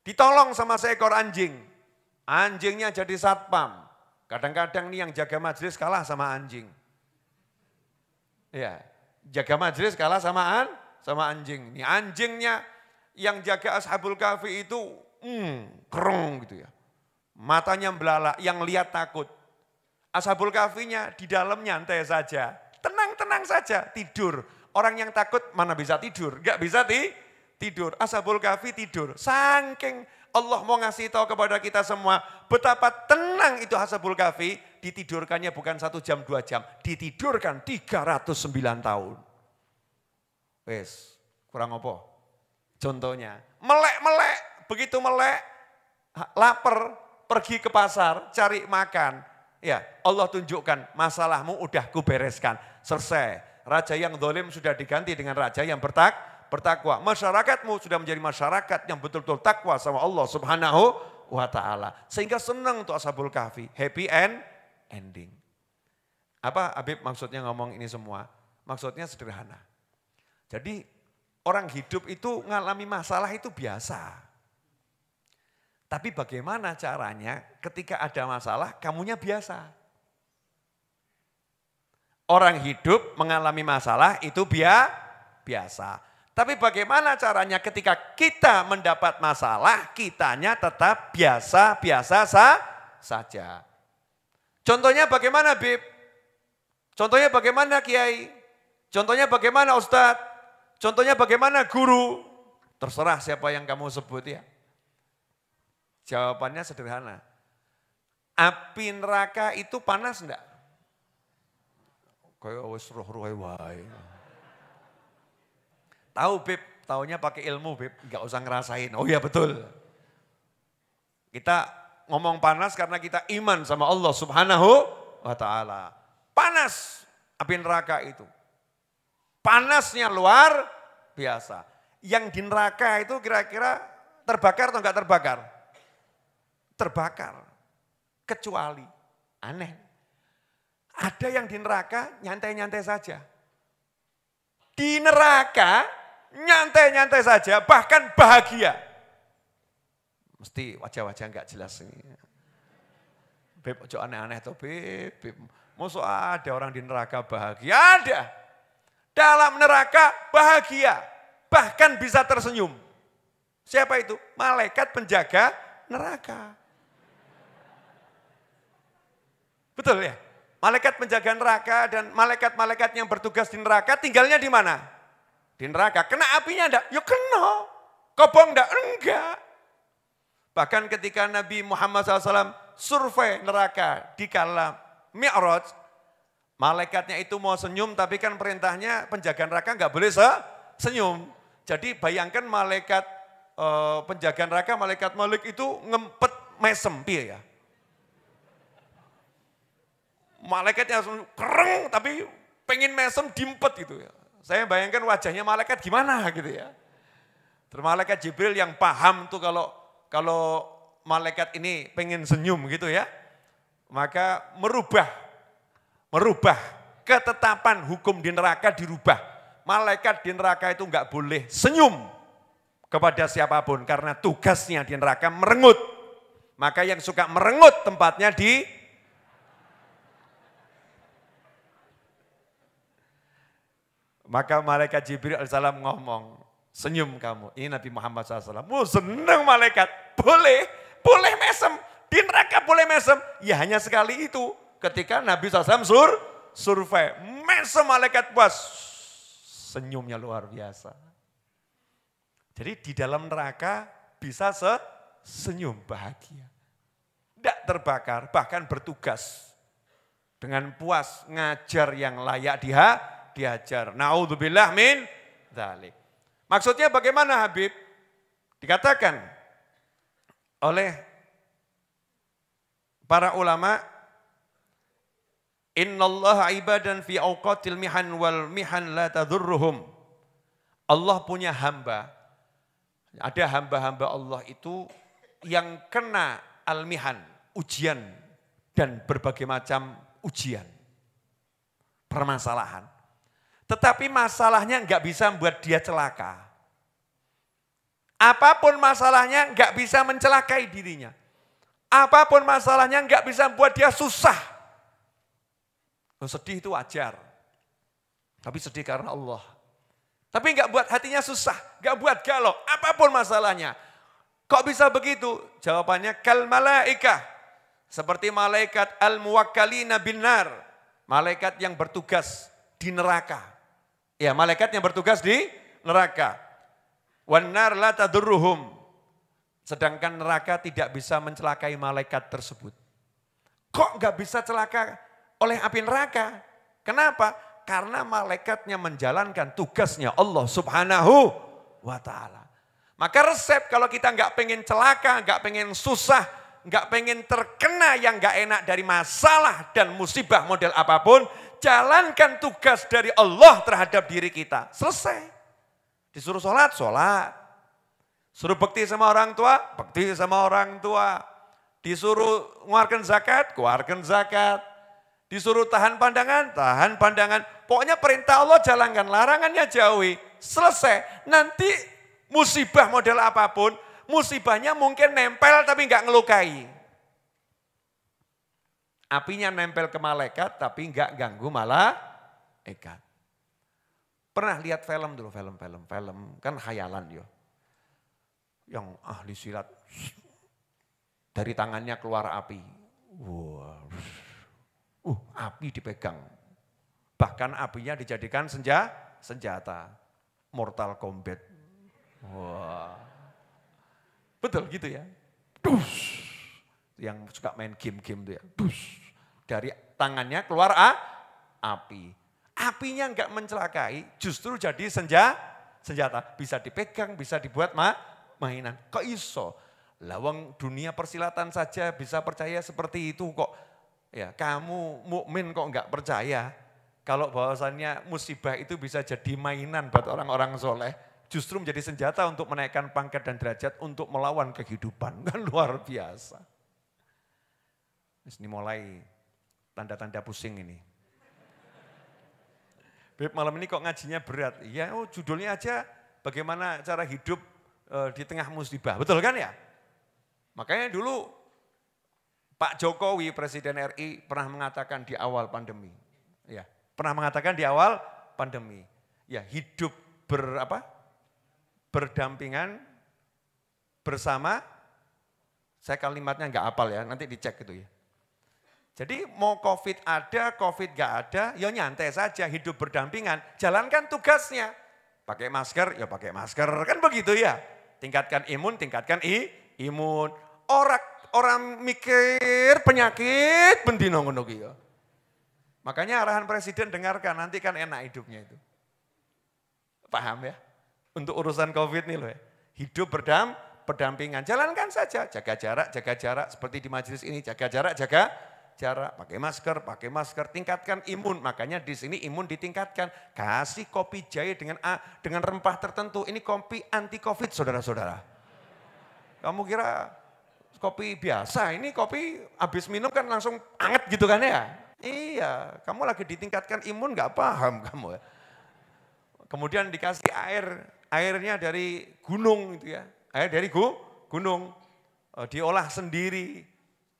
ditolong sama seekor anjing. Anjingnya jadi satpam. Kadang-kadang nih yang jaga majelis kalah sama anjing. Ya. Jaga majelis kalah sama anjing. Ini anjingnya yang jaga Ashabul Kahfi itu kereng gitu ya. Matanya belalak, yang lihat takut. Ashabul Kahfinya di dalam nyantai saja. Tenang-tenang saja, tidur. Orang yang takut mana bisa tidur? Gak bisa tidur. Ashabul Kahfi tidur. Saking Allah mau ngasih tahu kepada kita semua betapa tenang itu Ashabul Kahfi. Ditidurkannya bukan 1 jam, 2 jam. Ditidurkan 309 tahun. Wes, kurang apa? Contohnya, melek, begitu melek, lapar, pergi ke pasar, cari makan. Ya, Allah tunjukkan masalahmu udah kubereskan, selesai. Raja yang zalim sudah diganti dengan raja yang bertakwa. Masyarakatmu sudah menjadi masyarakat yang betul-betul takwa sama Allah subhanahu wa ta'ala. Sehingga senang untuk Ashabul Kahfi, happy ending. Apa Habib maksudnya ngomong ini semua? Maksudnya sederhana. Jadi orang hidup itu ngalami masalah itu biasa. Tapi bagaimana caranya ketika ada masalah kamunya biasa. Orang hidup mengalami masalah itu biasa. Tapi bagaimana caranya ketika kita mendapat masalah kitanya tetap biasa-biasa saja. Contohnya bagaimana Bib? Contohnya bagaimana Kiai? Contohnya bagaimana Ustadz? Contohnya bagaimana guru? Terserah siapa yang kamu sebut ya. Jawabannya sederhana. Api neraka itu panas enggak? Kayak wis roh-rohe wae. Tahu Beb, taunya pakai ilmu Beb, enggak usah ngerasain. Oh iya betul. Kita ngomong panas karena kita iman sama Allah Subhanahu wa taala. Panas api neraka itu. Panasnya luar biasa. Yang di neraka itu kira-kira terbakar atau enggak terbakar? Terbakar. Kecuali aneh. Ada yang di neraka nyantai-nyantai saja. Di neraka nyantai-nyantai saja, bahkan bahagia. Mesti wajah-wajah enggak jelas ini. Beb, ojo aneh-aneh tuh Beb. Maksud ada orang di neraka bahagia? Ada. Dalam neraka bahagia, bahkan bisa tersenyum. Siapa itu? Malaikat penjaga neraka. Betul ya? Malaikat penjaga neraka dan malaikat-malaikat yang bertugas di neraka tinggalnya di mana? Di neraka. Kena apinya enggak? Ya kena. Kobong enggak? Enggak. Bahkan ketika Nabi Muhammad SAW survei neraka di kala Mi'raj, malaikatnya itu mau senyum tapi kan perintahnya penjaga neraka enggak boleh senyum. Jadi bayangkan malaikat penjaga neraka, malaikat Malik itu ngempet mesem, piye ya. Malaikatnya langsung kereng tapi pengen mesem diempet gitu ya. Saya bayangkan wajahnya malaikat gimana gitu ya. Terus malaikat Jibril yang paham tuh kalau malaikat ini pengen senyum gitu ya. Maka merubah ketetapan hukum di neraka dirubah. Malaikat di neraka itu enggak boleh senyum kepada siapapun karena tugasnya di neraka merengut. Maka yang suka merengut tempatnya di maka malaikat Jibril alaihissalam ngomong, senyum kamu. Ini Nabi Muhammad SAW. Seneng malaikat, boleh mesem. Di neraka boleh mesem. Ya hanya sekali itu. Ketika Nabi SAW survei, mesem malaikat puas. Senyumnya luar biasa. Jadi di dalam neraka bisa senyum bahagia. Tidak terbakar, bahkan bertugas. Dengan puas ngajar yang layak diajar. Na'udzubillah min dzalik. Maksudnya bagaimana Habib? Dikatakan oleh para ulama, innallaha ibadan fi awqatil mihan wal mihan la tadurruhum. Allah punya hamba. Ada hamba-hamba Allah itu yang kena al-mihan, ujian dan berbagai macam ujian, permasalahan. Tetapi masalahnya enggak bisa membuat dia celaka. Apapun masalahnya enggak bisa mencelakai dirinya. Apapun masalahnya enggak bisa membuat dia susah. Sedih itu wajar. Tapi sedih karena Allah. Tapi enggak buat hatinya susah, enggak buat galau. Apapun masalahnya. Kok bisa begitu? Jawabannya kal malaikah. Seperti malaikat al-muwakkalina bin nar. Malaikat yang bertugas di neraka. Ya, malaikat yang bertugas di neraka. Wan nar la tadurruhum. Sedangkan neraka tidak bisa mencelakai malaikat tersebut. Kok enggak bisa celaka oleh api neraka? Kenapa? Karena malaikatnya menjalankan tugasnya Allah Subhanahu wa ta'ala. Maka resep kalau kita enggak pengen celaka, enggak pengen susah, enggak pengen terkena yang enggak enak dari masalah dan musibah model apapun, jalankan tugas dari Allah terhadap diri kita. Selesai. Disuruh sholat, sholat. Suruh bakti sama orang tua, bakti sama orang tua. Disuruh mengeluarkan zakat, keluarkan zakat. Disuruh tahan pandangan, tahan pandangan. Pokoknya perintah Allah jalankan, larangannya jauhi. Selesai. Nanti musibah model apapun, musibahnya mungkin nempel tapi enggak ngelukai. Apinya nempel ke malaikat tapi enggak ganggu malaikat. Pernah lihat film dulu, film kan khayalan yo. Yang ahli silat dari tangannya keluar api. Wow. Api dipegang. Bahkan apinya dijadikan senjata. Mortal Kombat. Wah. Betul gitu ya. Yang suka main game-game itu ya. Dari tangannya keluar api. Apinya enggak mencelakai, justru jadi senjata. Bisa dipegang, bisa dibuat mainan. Kok iso? Lawang dunia persilatan saja bisa percaya seperti itu kok. Ya, kamu mukmin kok enggak percaya? Kalau bahwasannya musibah itu bisa jadi mainan buat orang-orang soleh, justru menjadi senjata untuk menaikkan pangkat dan derajat untuk melawan kehidupan. Kan luar biasa. Ini mulai tanda-tanda pusing ini. Beb, malam ini kok ngajinya berat? Iya, judulnya aja bagaimana cara hidup di tengah musibah. Betul kan ya? Makanya dulu Pak Jokowi, Presiden RI pernah mengatakan di awal pandemi. Ya, pernah mengatakan di awal pandemi. Ya, hidup berdampingan bersama. Saya kalimatnya enggak hafal ya, nanti dicek itu ya. Jadi mau COVID ada, COVID gak ada, ya nyantai saja, hidup berdampingan, jalankan tugasnya. Pakai masker, ya pakai masker, kan begitu ya. Tingkatkan imun, tingkatkan imun. Orang mikir penyakit, bendino ngono ya. Makanya arahan Presiden dengarkan, nanti kan enak hidupnya itu. Paham ya? untuk urusan COVID nih loh ya. Hidup berdampingan, jalankan saja, jaga jarak, seperti di majelis ini, jaga jarak, pakai masker, tingkatkan imun. Makanya di sini imun ditingkatkan. Kasih kopi jahe dengan rempah tertentu. Ini kopi anti COVID, saudara-saudara. Kamu kira kopi biasa, ini kopi habis minum kan langsung anget gitu kan ya? Iya, kamu lagi ditingkatkan imun gak paham kamu ya. Kemudian dikasih airnya dari gunung gitu ya. Air dari gunung, diolah sendiri,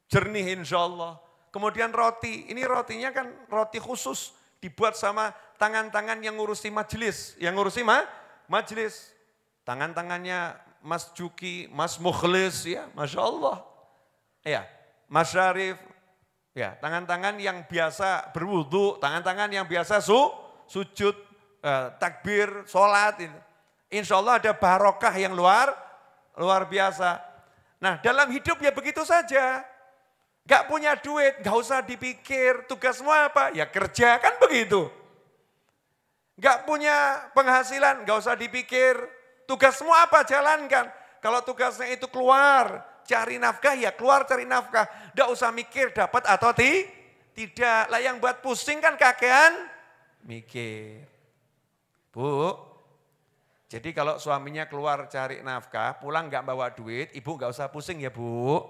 jernih insya Allah. Kemudian roti, ini rotinya kan roti khusus, dibuat sama tangan-tangan yang ngurusi majelis. Majelis. Tangan-tangannya Mas Juki, Mas Mukhlis ya, Masya Allah. Ya, Mas Syarif, ya tangan-tangan yang biasa berwudu, tangan-tangan yang biasa sujud, takbir, sholat. Insya Allah ada barokah yang luar biasa. Nah dalam hidup ya begitu saja. Gak punya duit, gak usah dipikir tugasmu apa, ya kerja kan begitu. Gak punya penghasilan, gak usah dipikir tugasmu apa, jalankan. Kalau tugasnya itu keluar, cari nafkah, ya keluar cari nafkah. Gak usah mikir dapat atau tidak. Lah yang buat pusing kan kakean mikir. Bu, jadi kalau suaminya keluar cari nafkah, pulang gak bawa duit, ibu gak usah pusing ya bu.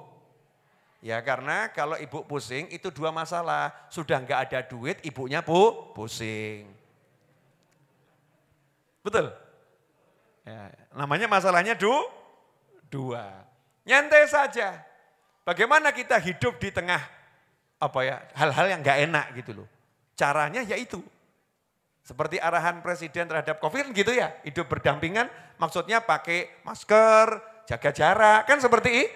Ya karena kalau ibu pusing itu dua masalah. Sudah gak ada duit, ibunya pusing. Betul? Ya, namanya masalahnya dua. Nyantai saja. Bagaimana kita hidup di tengah hal-hal yang gak enak gitu loh. Caranya yaitu seperti arahan presiden terhadap COVID gitu ya. Hidup berdampingan maksudnya pakai masker, jaga jarak, kan seperti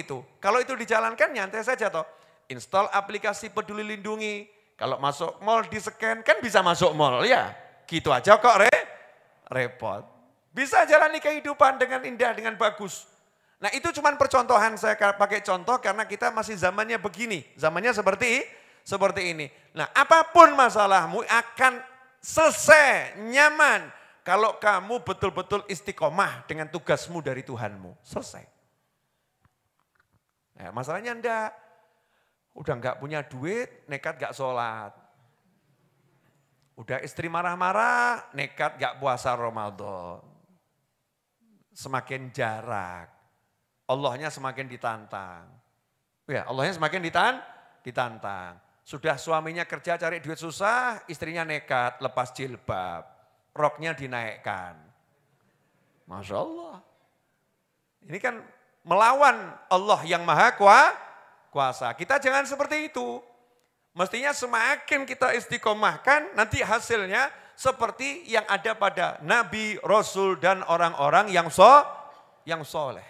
itu. Kalau itu dijalankan nyantai saja toh. Install aplikasi Peduli Lindungi. Kalau masuk mall di scan kan bisa masuk mall ya. Gitu aja kok repot. Bisa jalani kehidupan dengan indah, dengan bagus. Nah itu cuma percontohan, saya pakai contoh karena kita masih zamannya begini. Zamannya seperti ini. Nah apapun masalahmu akan selesai, nyaman. Kalau kamu betul-betul istiqomah dengan tugasmu dari Tuhanmu. Selesai. Nah, masalahnya enggak. Udah enggak punya duit, nekat enggak sholat. Udah istri marah-marah, nekat enggak puasa Ramadan. Semakin jarak. Allahnya semakin ditantang. Ya, Allahnya semakin ditantang. Sudah suaminya kerja cari duit susah, istrinya nekat lepas jilbab. Roknya dinaikkan. Masya Allah. Ini kan melawan Allah yang maha kuasa. Kita jangan seperti itu. Mestinya semakin kita istiqomahkan, nanti hasilnya seperti yang ada pada Nabi, Rasul, dan orang-orang yang soleh.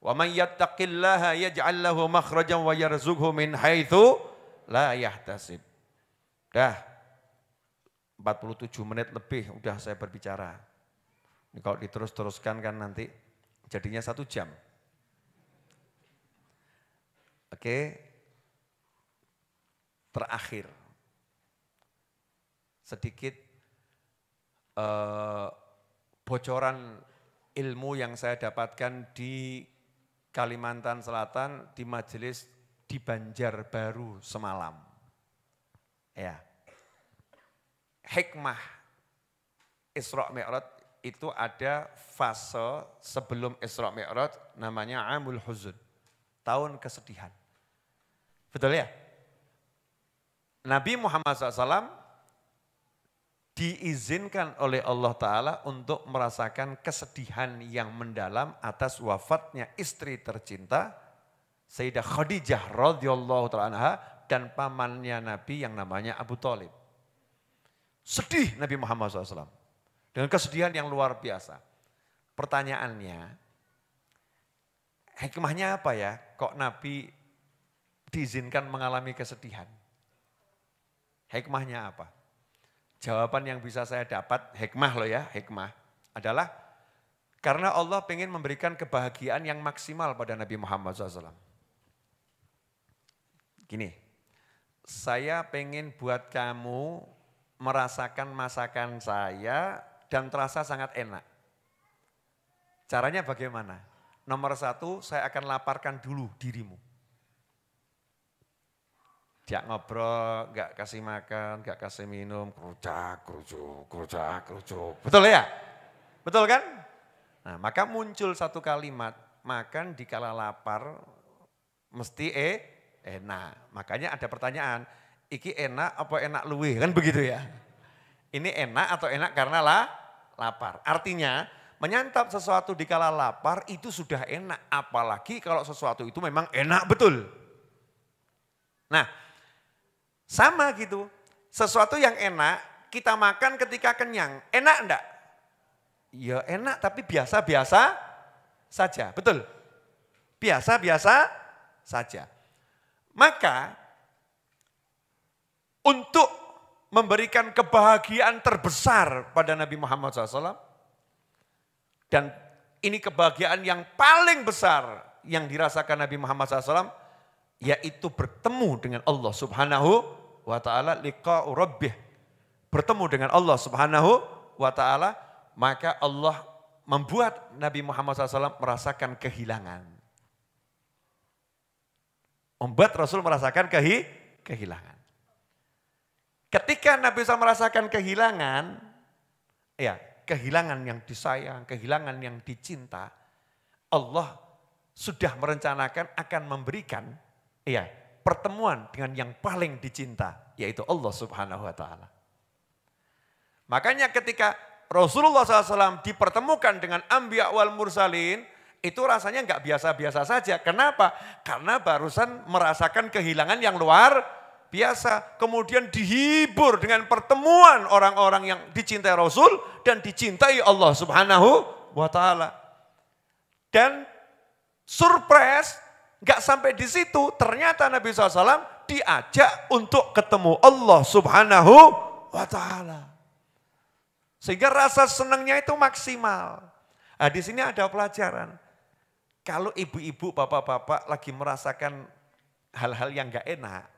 Wa man yattaqillaha yaj'al lahu makhrajan wa yarzuqhu min haitsu la yahtasib. Dah 47 menit lebih udah saya berbicara. Ini kalau diterus-teruskan kan nanti jadinya 1 jam. Oke, terakhir sedikit bocoran ilmu yang saya dapatkan di Kalimantan Selatan di majelis di Banjarbaru semalam. Ya. Hikmah Isra Mi'raj itu ada fase sebelum Isra Mi'raj namanya Amul Huzun. Tahun kesedihan. Betul ya? Nabi Muhammad SAW diizinkan oleh Allah Ta'ala untuk merasakan kesedihan yang mendalam atas wafatnya istri tercinta Sayyidah Khadijah radhiyallahu ta'ala anha dan pamannya Nabi yang namanya Abu Thalib. Sedih Nabi Muhammad SAW dengan kesedihan yang luar biasa. Pertanyaannya, hikmahnya apa ya? Kok Nabi diizinkan mengalami kesedihan? Hikmahnya apa? Jawaban yang bisa saya dapat, hikmah loh ya, hikmah adalah karena Allah ingin memberikan kebahagiaan yang maksimal pada Nabi Muhammad SAW. Gini, saya pengen buat kamu merasakan masakan saya dan terasa sangat enak. Caranya bagaimana? Nomor 1, saya akan laparkan dulu dirimu. Dia ngobrol, gak kasih makan, gak kasih minum, kerucak, kerucuk. Betul ya? Betul kan? Nah, maka muncul satu kalimat, makan dikala lapar mesti enak. Makanya ada pertanyaan, iki enak apa enak luwih? Kan begitu ya. Ini enak atau enak karena lapar. Artinya menyantap sesuatu dikala lapar itu sudah enak. Apalagi kalau sesuatu itu memang enak betul. Nah, sama gitu. Sesuatu yang enak kita makan ketika kenyang. Enak enggak? Ya enak tapi biasa-biasa saja. Betul? Biasa-biasa saja. Maka untuk memberikan kebahagiaan terbesar pada Nabi Muhammad SAW. Dan ini kebahagiaan yang paling besar yang dirasakan Nabi Muhammad SAW. Yaitu bertemu dengan Allah Subhanahu wa ta'ala liqa'u rabbih. Bertemu dengan Allah Subhanahu wa ta'ala. Maka Allah membuat Nabi Muhammad SAW merasakan kehilangan. Membuat Rasul merasakan kehilangan. Ketika Nabi SAW merasakan kehilangan, ya kehilangan yang disayang, kehilangan yang dicinta, Allah sudah merencanakan akan memberikan pertemuan dengan yang paling dicinta, yaitu Allah Subhanahu wa ta'ala. Makanya ketika Rasulullah SAW dipertemukan dengan Anbiya wal Mursalin, itu rasanya enggak biasa-biasa saja. Kenapa? Karena barusan merasakan kehilangan yang luar biasa. Kemudian dihibur dengan pertemuan orang-orang yang dicintai Rasul dan dicintai Allah Subhanahu wa ta'ala. Dan surprise, enggak sampai di situ, ternyata Nabi SAW diajak untuk ketemu Allah Subhanahu wa ta'ala. Sehingga rasa senangnya itu maksimal. Nah, di sini ada pelajaran. Kalau ibu-ibu, bapak-bapak lagi merasakan hal-hal yang enggak enak,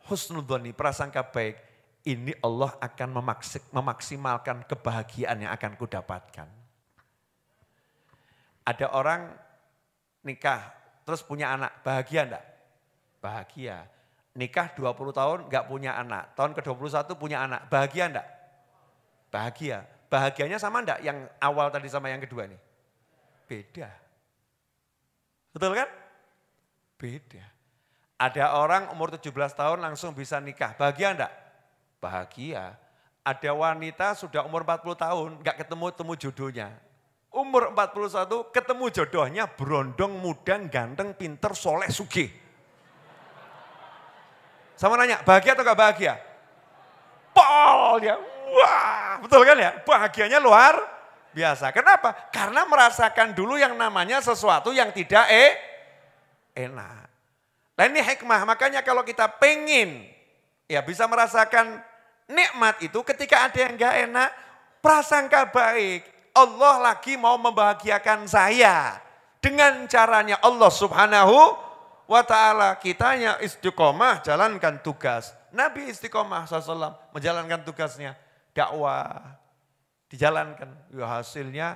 husnudzoni, prasangka baik, ini Allah akan memaksimalkan kebahagiaan yang akan kudapatkan. Ada orang nikah, terus punya anak, bahagia enggak? Bahagia. Nikah 20 tahun enggak punya anak, tahun ke-21 punya anak, bahagia enggak? Bahagia. Bahagianya sama enggak yang awal tadi sama yang kedua nih? Beda. Betul kan? Beda. Ada orang umur 17 tahun langsung bisa nikah, bahagia enggak? Bahagia. Ada wanita sudah umur 40 tahun enggak ketemu jodohnya. Umur 41 ketemu jodohnya, berondong, muda, ganteng, pinter, soleh, sugih. Sama nanya, bahagia atau enggak bahagia? Pol ya. Wah, betul kan ya? Bahagianya luar biasa. Kenapa? Karena merasakan dulu yang namanya sesuatu yang tidak enak. Nah ini hikmah, makanya kalau kita pengen ya bisa merasakan nikmat itu ketika ada yang enggak enak, prasangka baik. Allah lagi mau membahagiakan saya. Dengan caranya Allah Subhanahu wa ta'ala, kitanya istiqomah jalankan tugas. Nabi istiqomah SAW menjalankan tugasnya. Dakwah dijalankan, ya hasilnya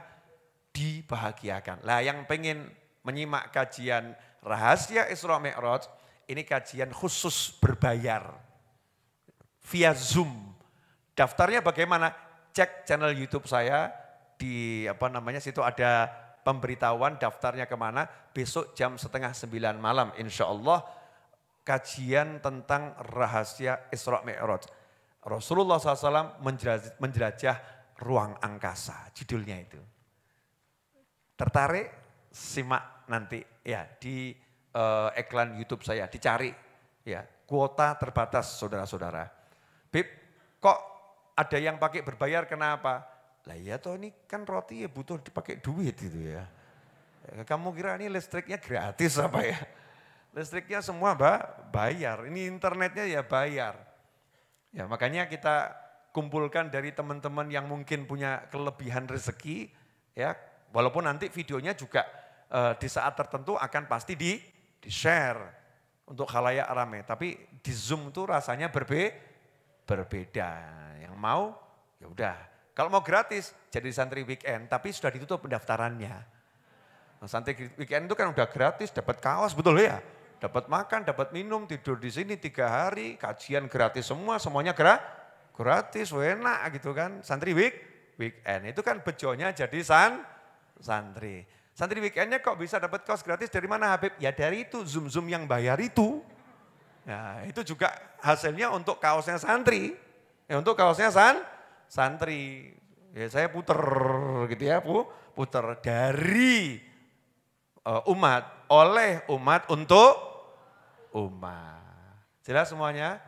dibahagiakan. Lah yang pengen menyimak kajian rahasia Isra Mi'raj, ini kajian khusus berbayar via Zoom. Daftarnya bagaimana? Cek channel YouTube saya di situ ada pemberitahuan daftarnya kemana. Besok jam 8:30 malam insya Allah kajian tentang rahasia Isra Mi'raj. Rasulullah SAW menjelajah ruang angkasa, judulnya itu. Tertarik? Simak nanti ya di iklan YouTube saya, dicari ya, kuota terbatas saudara-saudara. Bib, kok ada yang pakai berbayar kenapa? Lah ya toh ini kan roti ya butuh dipakai duit gitu ya. Kamu kira ini listriknya gratis apa ya? Listriknya semua bayar, ini internetnya ya bayar. Ya makanya kita kumpulkan dari teman-teman yang mungkin punya kelebihan rezeki ya, walaupun nanti videonya juga di saat tertentu akan pasti di-share untuk khalayak ramai, tapi di Zoom tuh rasanya berbeda. Yang mau ya udah, Kalau mau gratis, jadi santri weekend, tapi sudah ditutup pendaftarannya. Nah, santri weekend itu kan udah gratis, dapat kaos, betul ya? Dapat makan, dapat minum, tidur di sini 3 hari, kajian gratis semua, semuanya gratis, enak gitu kan. Santri weekend, itu kan bejonya jadi santri. Santri weekendnya kok bisa dapat kaos gratis dari mana Habib? Ya dari itu, Zoom yang bayar itu. Nah itu juga hasilnya untuk kaosnya santri. Ya untuk kaosnya santri. Ya saya puter gitu ya, puter dari umat, oleh umat, untuk umat. Jelas semuanya?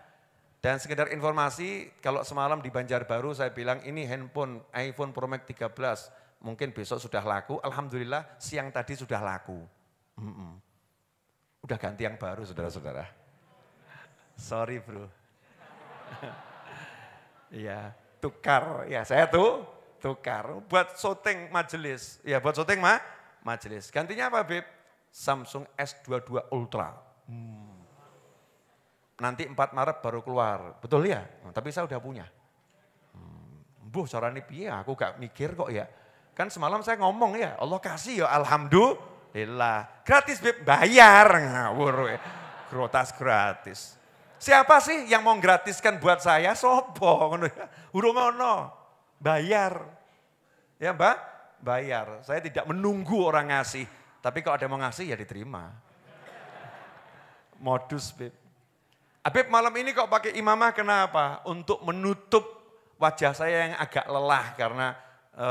Dan sekedar informasi, kalau semalam di Banjarbaru saya bilang ini handphone iPhone Pro Max 13, mungkin besok sudah laku, alhamdulillah siang tadi sudah laku. Udah ganti yang baru saudara-saudara. Sorry bro. Iya, tukar. Ya saya tukar. Buat syuting majelis. Ya buat syuting majelis. Gantinya apa Beb? Samsung S22 Ultra. Nanti 4 Maret baru keluar. Betul ya? Tapi saya udah punya. Buh caranya piye aku gak mikir kok ya. Kan semalam saya ngomong ya, Allah kasih ya alhamdulillah. Gratis Beb, bayar. Ngawur. Grotas gratis. Siapa sih yang mau gratiskan buat saya? Sopo, urung ono, bayar. Ya Mbak, bayar. Saya tidak menunggu orang ngasih, tapi kalau ada yang mau ngasih ya diterima. Modus Beb. Habib malam ini kok pakai imamah kenapa? Untuk menutup wajah saya yang agak lelah karena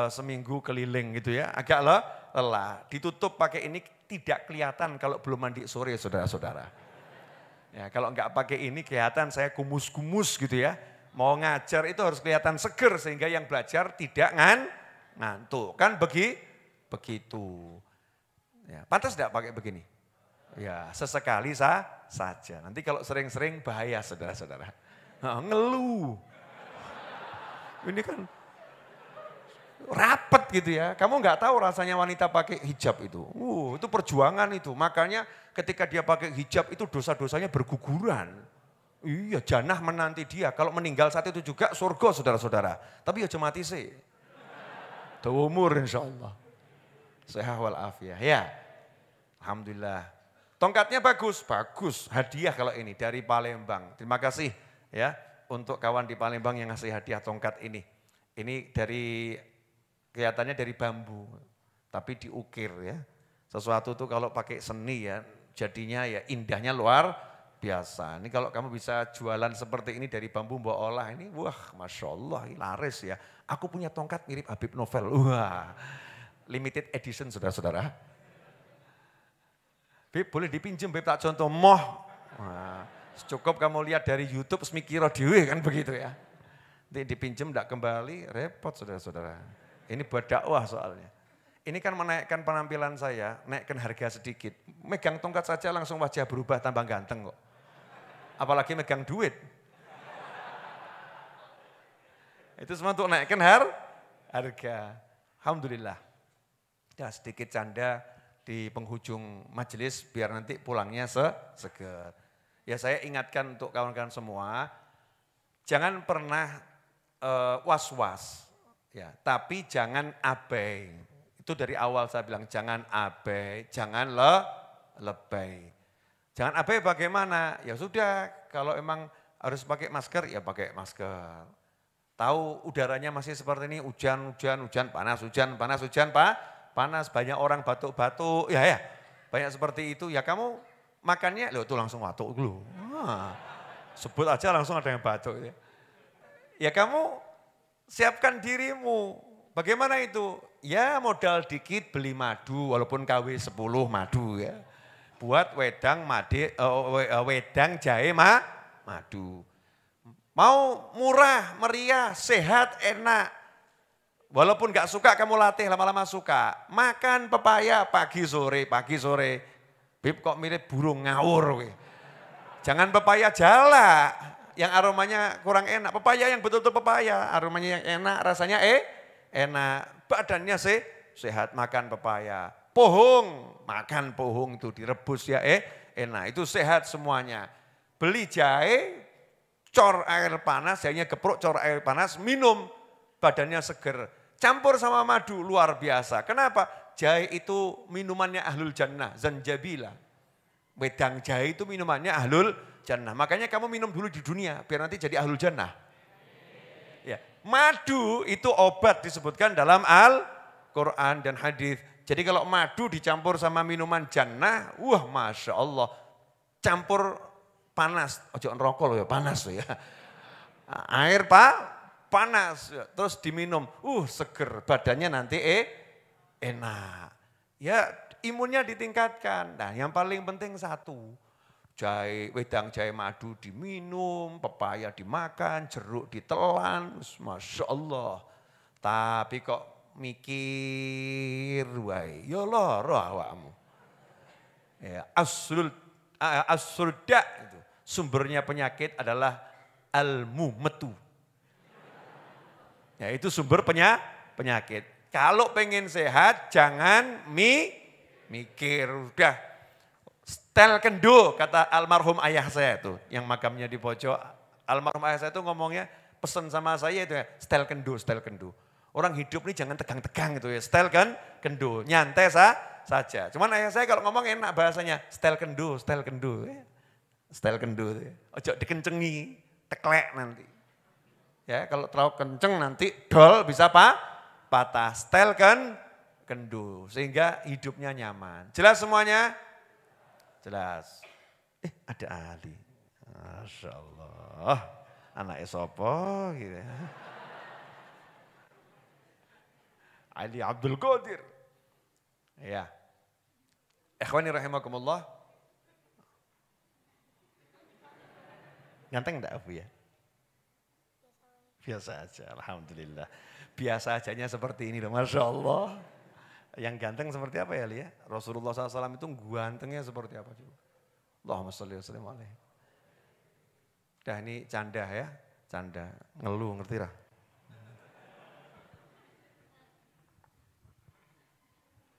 seminggu keliling gitu ya. Agak lelah, ditutup pakai ini tidak kelihatan kalau belum mandi sore saudara-saudara. Ya, kalau enggak pakai ini kelihatan saya kumus-kumus gitu ya. Mau ngajar itu harus kelihatan seger sehingga yang belajar tidak ngantuk. Kan begitu. Ya, pantas enggak pakai begini? Ya, sesekali saja. Nanti kalau sering-sering bahaya saudara-saudara. Nah, ngeluh. Ini kan rapet gitu ya. Kamu enggak tahu rasanya wanita pakai hijab itu. Itu perjuangan itu. Makanya ketika dia pakai hijab itu dosa-dosanya berguguran. Iya, jannah menanti dia. Kalau meninggal saat itu juga surga saudara-saudara. Tapi ya mati sih. Dawa umur insya Allah. Sehat walafiat. Ya, alhamdulillah. Tongkatnya bagus. Hadiah kalau ini dari Palembang. Terima kasih ya untuk kawan di Palembang yang ngasih hadiah tongkat ini. Ini dari kelihatannya dari bambu, tapi diukir ya. Sesuatu tuh kalau pakai seni ya, jadinya ya indahnya luar biasa. Ini kalau kamu bisa jualan seperti ini dari bambu mbak olah ini, wah Masya Allah ini laris ya. Aku punya tongkat mirip Habib Novel, wah limited edition saudara-saudara. Beb boleh dipinjem Beb tak contoh moh. Nah, cukup kamu lihat dari YouTube semikiro dewe kan begitu ya. Nanti dipinjem tidak kembali repot saudara-saudara. Ini buat dakwah soalnya. Ini kan menaikkan penampilan saya, naikkan harga sedikit. Megang tongkat saja langsung wajah berubah tambah ganteng kok. Apalagi megang duit. Itu semua untuk naikkan harga. Alhamdulillah. Ya sedikit canda di penghujung majelis biar nanti pulangnya seger. Ya saya ingatkan untuk kawan-kawan semua, jangan pernah was-was. Ya, tapi jangan abai. Itu dari awal saya bilang jangan abai, jangan lebay. Jangan abai bagaimana? Ya sudah, kalau emang harus pakai masker ya pakai masker. Tahu udaranya masih seperti ini, hujan, panas, panas. Banyak orang batuk-batuk, ya. Banyak seperti itu, ya kamu makannya, loh tuh langsung batuk dulu. Sebut aja langsung ada yang batuk. Ya kamu siapkan dirimu. Bagaimana itu? Ya modal dikit beli madu walaupun KW 10 madu ya. Buat wedang jahe madu. Mau murah, meriah, sehat, enak. Walaupun gak suka kamu latih lama-lama suka. Makan pepaya pagi sore. Bib kok mirip burung ngawur. Jangan pepaya jala. Yang aromanya kurang enak. Pepaya yang betul-betul pepaya. Aromanya yang enak, rasanya enak. Badannya sehat, makan pepaya. Pohong, makan pohong itu direbus ya enak. Itu sehat semuanya. Beli jahe, cor air panas, jahenya geprok, cor air panas, minum. badannya seger. Campur sama madu, luar biasa. Kenapa? Jahe itu minumannya ahlul jannah, zanjabila. Wedang jahe itu minumannya ahlul jannah. Makanya kamu minum dulu di dunia, biar nanti jadi ahlul jannah. Ya. Madu itu obat disebutkan dalam Al-Quran dan hadis. Jadi kalau madu dicampur sama minuman jannah, wah Masya Allah. Campur panas, ojo ngerokok loh ya, panas loh ya. Air panas, terus diminum, seger, badannya nanti enak. Ya imunnya ditingkatkan. Nah yang paling penting satu, wedang jahe madu diminum, pepaya dimakan, jeruk ditelan, Masya Allah. Tapi kok mikir, wae, ya lara awakmu. Ya, as-surda itu sumbernya penyakit adalah al-mumetu. Ya itu sumber penyakit. Kalau pengen sehat jangan mikir. Udah setel kendo kata almarhum ayah saya itu. Yang makamnya di pojok. Almarhum ayah saya itu ngomongnya pesan sama saya itu ya. Setel kendo. Orang hidup ini jangan tegang-tegang itu ya. Setel kendo. Nyantai saja. Cuman ayah saya kalau ngomong enak bahasanya. Setel kendo. Setel kendo. Ojo dikencengi. Teklek nanti. Ya, kalau terlalu kenceng nanti dol bisa patah. Setel kendo sehingga hidupnya nyaman. Jelas semuanya? Jelas. Ada Ali. Masya Allah. Anak sopo gitu ya. Ali Abdul Qadir. Ya. Ikhwani rahimakumullah. Ganteng enggak Abu ya? Biasa aja, alhamdulillah. Biasa ajanya seperti ini loh, Masya Allah. Yang ganteng seperti apa ya Lia? Rasulullah SAW itu gantengnya seperti apa coba? Allahumma sholli wa sallim alaihi. Dah ini canda ya, canda. Ngeluh, ngerti lah.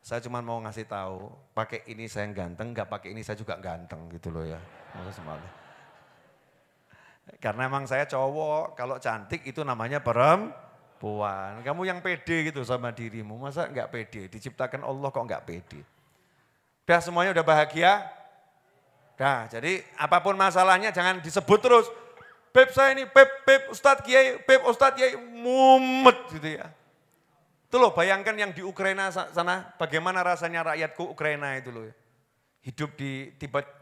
Saya cuma mau ngasih tahu, pakai ini saya ganteng, nggak pakai ini saya juga ganteng gitu loh ya. Karena emang saya cowok, kalau cantik itu namanya perempuan. Kamu yang pede gitu sama dirimu, masa enggak pede? Diciptakan Allah kok enggak pede? Udah semuanya udah bahagia? Udah, jadi apapun masalahnya jangan disebut terus. Beb saya ini, beb Ustadz Kiai, mumet gitu ya. Itu loh bayangkan yang di Ukraina sana, bagaimana rasanya rakyatku Ukraina itu loh. Hidup di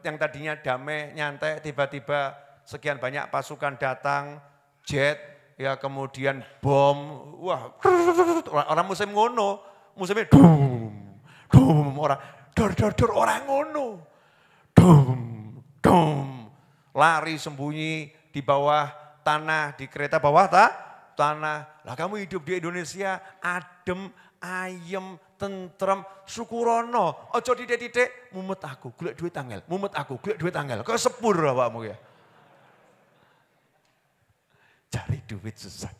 yang tadinya damai, nyantai, tiba-tiba sekian banyak pasukan datang, jet, ya kemudian bom, wah orang musim ngono, musimnya dum, orang dor orang ngono, dum, lari sembunyi di bawah tanah, di kereta bawah tanah. Lah kamu hidup di Indonesia adem, ayem, tentrem, syukurono, ojo didik-didik, mumet aku, golek duit tanggal, kok sepur awakmu ya. Cari duit susah.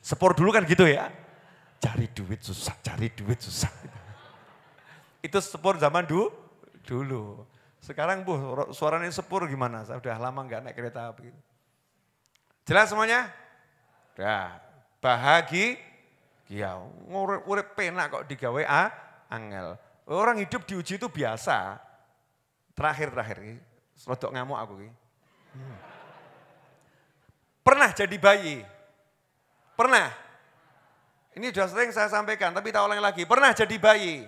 Sepur dulu kan gitu ya. Cari duit susah. Itu sepur zaman dulu. Sekarang suaranya sepur gimana? Saya udah lama nggak naik kereta api. Jelas semuanya? Udah. Bahagia. Urip penak kok digawe angel. Orang hidup diuji itu biasa. Terakhir. Rodok ngamuk aku ini. Pernah jadi bayi? Pernah? Ini sudah sering saya sampaikan, tapi tak ulang lagi. Pernah jadi bayi?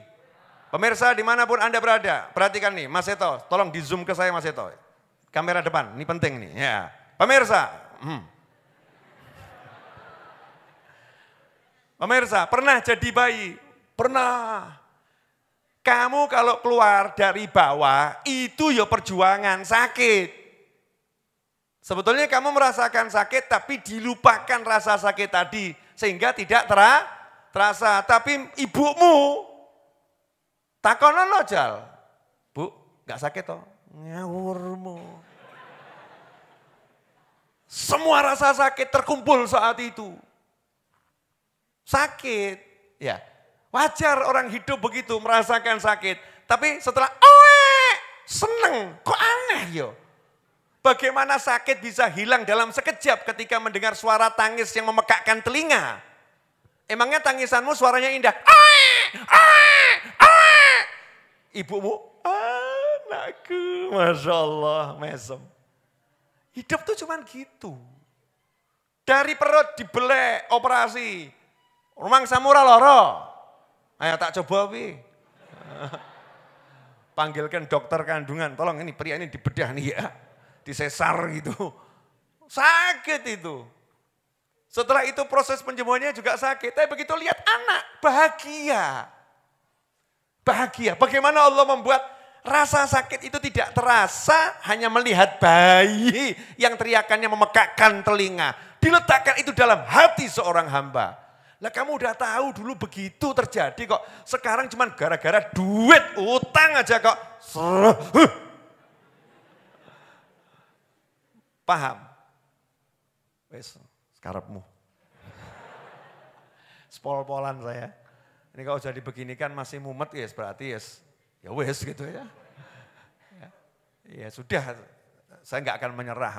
Pemirsa dimanapun Anda berada, perhatikan nih Mas Seto, tolong di zoom ke saya Mas Seto. Kamera depan, ini penting nih. Ya. Pemirsa, Pemirsa, pernah jadi bayi? Pernah. Kamu kalau keluar dari bawah itu ya perjuangan sakit. Sebetulnya kamu merasakan sakit tapi dilupakan rasa sakit tadi. Sehingga tidak terasa. Tapi ibumu takonon lo Jal. Bu gak sakit toh? Ngawurmu. Semua rasa sakit terkumpul saat itu. Sakit. Ya. Wajar orang hidup begitu merasakan sakit. Tapi setelah seneng, kok aneh yo. Bagaimana sakit bisa hilang dalam sekejap ketika mendengar suara tangis yang memekakkan telinga? Emangnya tangisanmu suaranya indah? Ibumu, anakku, Masya Allah, mesem. Hidup tuh cuman gitu. Dari perut dibelek, operasi. Rumang samura loro. Ayo tak coba, Wi. Panggilkan dokter kandungan, tolong ini pria ini dibedah nih ya. Disesar gitu. Sakit itu. Setelah itu proses penyembuhannya juga sakit. Tapi begitu lihat anak, bahagia. Bahagia. Bagaimana Allah membuat rasa sakit itu tidak terasa hanya melihat bayi yang teriakannya memekakkan telinga. Diletakkan itu dalam hati seorang hamba. Lah kamu udah tahu dulu begitu terjadi kok. Sekarang cuma gara-gara duit, utang aja kok. Paham? Wes, sekarapmu. Spol-polan saya. Ini kalau jadi begini kan masih mumet ya, berarti ya wes gitu ya. Ya sudah, saya nggak akan menyerah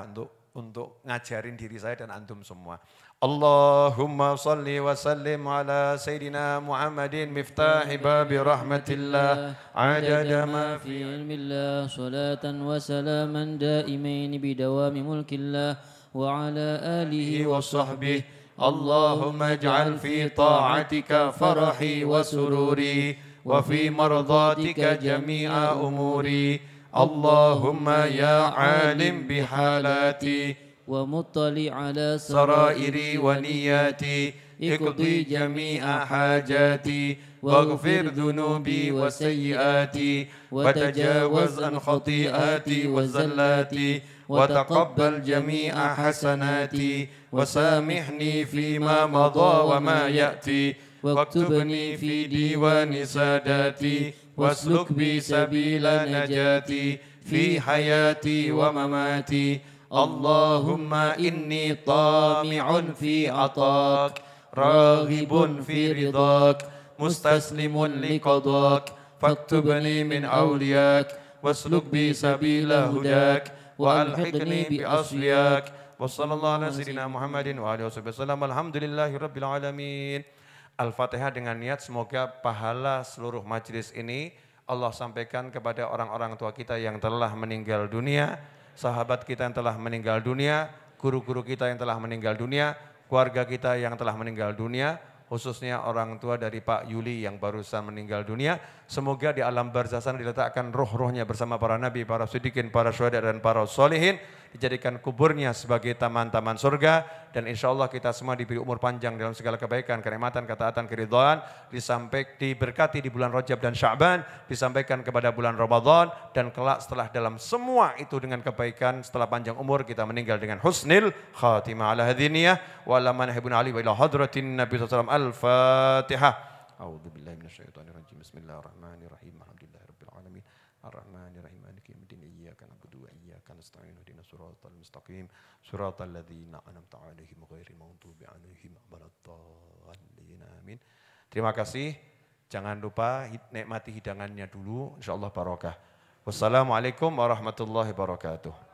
untuk ngajarin diri saya dan antum semua. Allahumma salli wa sallim ala Sayyidina Muhammadin miftahi babi rahmatillah adada ma fi ilmillah salatan wa salaman daimain bidawami mulkillah wa ala alihi wa sahbihi. Allahumma ij'al fi ta'atika farahi wa sururi wa fi mardatika jami'a umuri. Allahumma ya alim bihalati wa muttali ala sarairi wa niyati iqdi jami'a hajati waghfir dhunubi wa sayyiati wa tajawaz an khati'ati wa zallati wa taqabbal jami'a hasanati wa samihni fima madha wa ma ya'ti waktubni fi diwani sadati wasluk bi sabila najati fi hayati wa mamati. Allahumma inni tami'un fi atak raghibun fi ridak mustaslimun li qadak faktubni min awliyak wasluk bi sabila hudak wa alhiqni bi asliyak wa sallallahu ala sayyidina Muhammadin wa alihi wasallam. Alhamdulillahi rabbil alamin. Al-Fatihah dengan niat semoga pahala seluruh majelis ini Allah sampaikan kepada orang-orang tua kita yang telah meninggal dunia, sahabat kita yang telah meninggal dunia, guru-guru kita yang telah meninggal dunia, keluarga kita yang telah meninggal dunia, khususnya orang tua dari Pak Yuli yang barusan meninggal dunia. Semoga di alam barzah sana diletakkan roh-rohnya bersama para nabi, para siddiqin, para syuhada dan para solihin. Dijadikan kuburnya sebagai taman-taman surga. Dan insya Allah kita semua diberi umur panjang dalam segala kebaikan, kenikmatan, ketaatan, keridhaan. Diberkati di bulan Rajab dan Sya'ban. Disampaikan kepada bulan Ramadan. Dan kelak setelah dalam semua itu dengan kebaikan, setelah panjang umur kita meninggal dengan husnil khatimah ala hadhiniyah. Wa ala manahibun ali wa ila hadratin Nabi SAW. Al-Fatihah. A'udhu billahi minasyaitonirrajim. Bismillahirrahmanirrahim. Alhamdulillahi rabbil alamin. Ar-Rahmanirrahim. Maliki yaumiddin. Iyyaka na'budu wa iyyaka nasta'in. Ihdinas siratal mustaqim. Siratal ladzina an'amta 'alaihim ghairil maghdubi 'alaihim waladdallin. Amin. Terima kasih. Jangan lupa nikmati hidangannya dulu. Insyaallah barokah. Wassalamualaikum warahmatullahi wabarakatuh.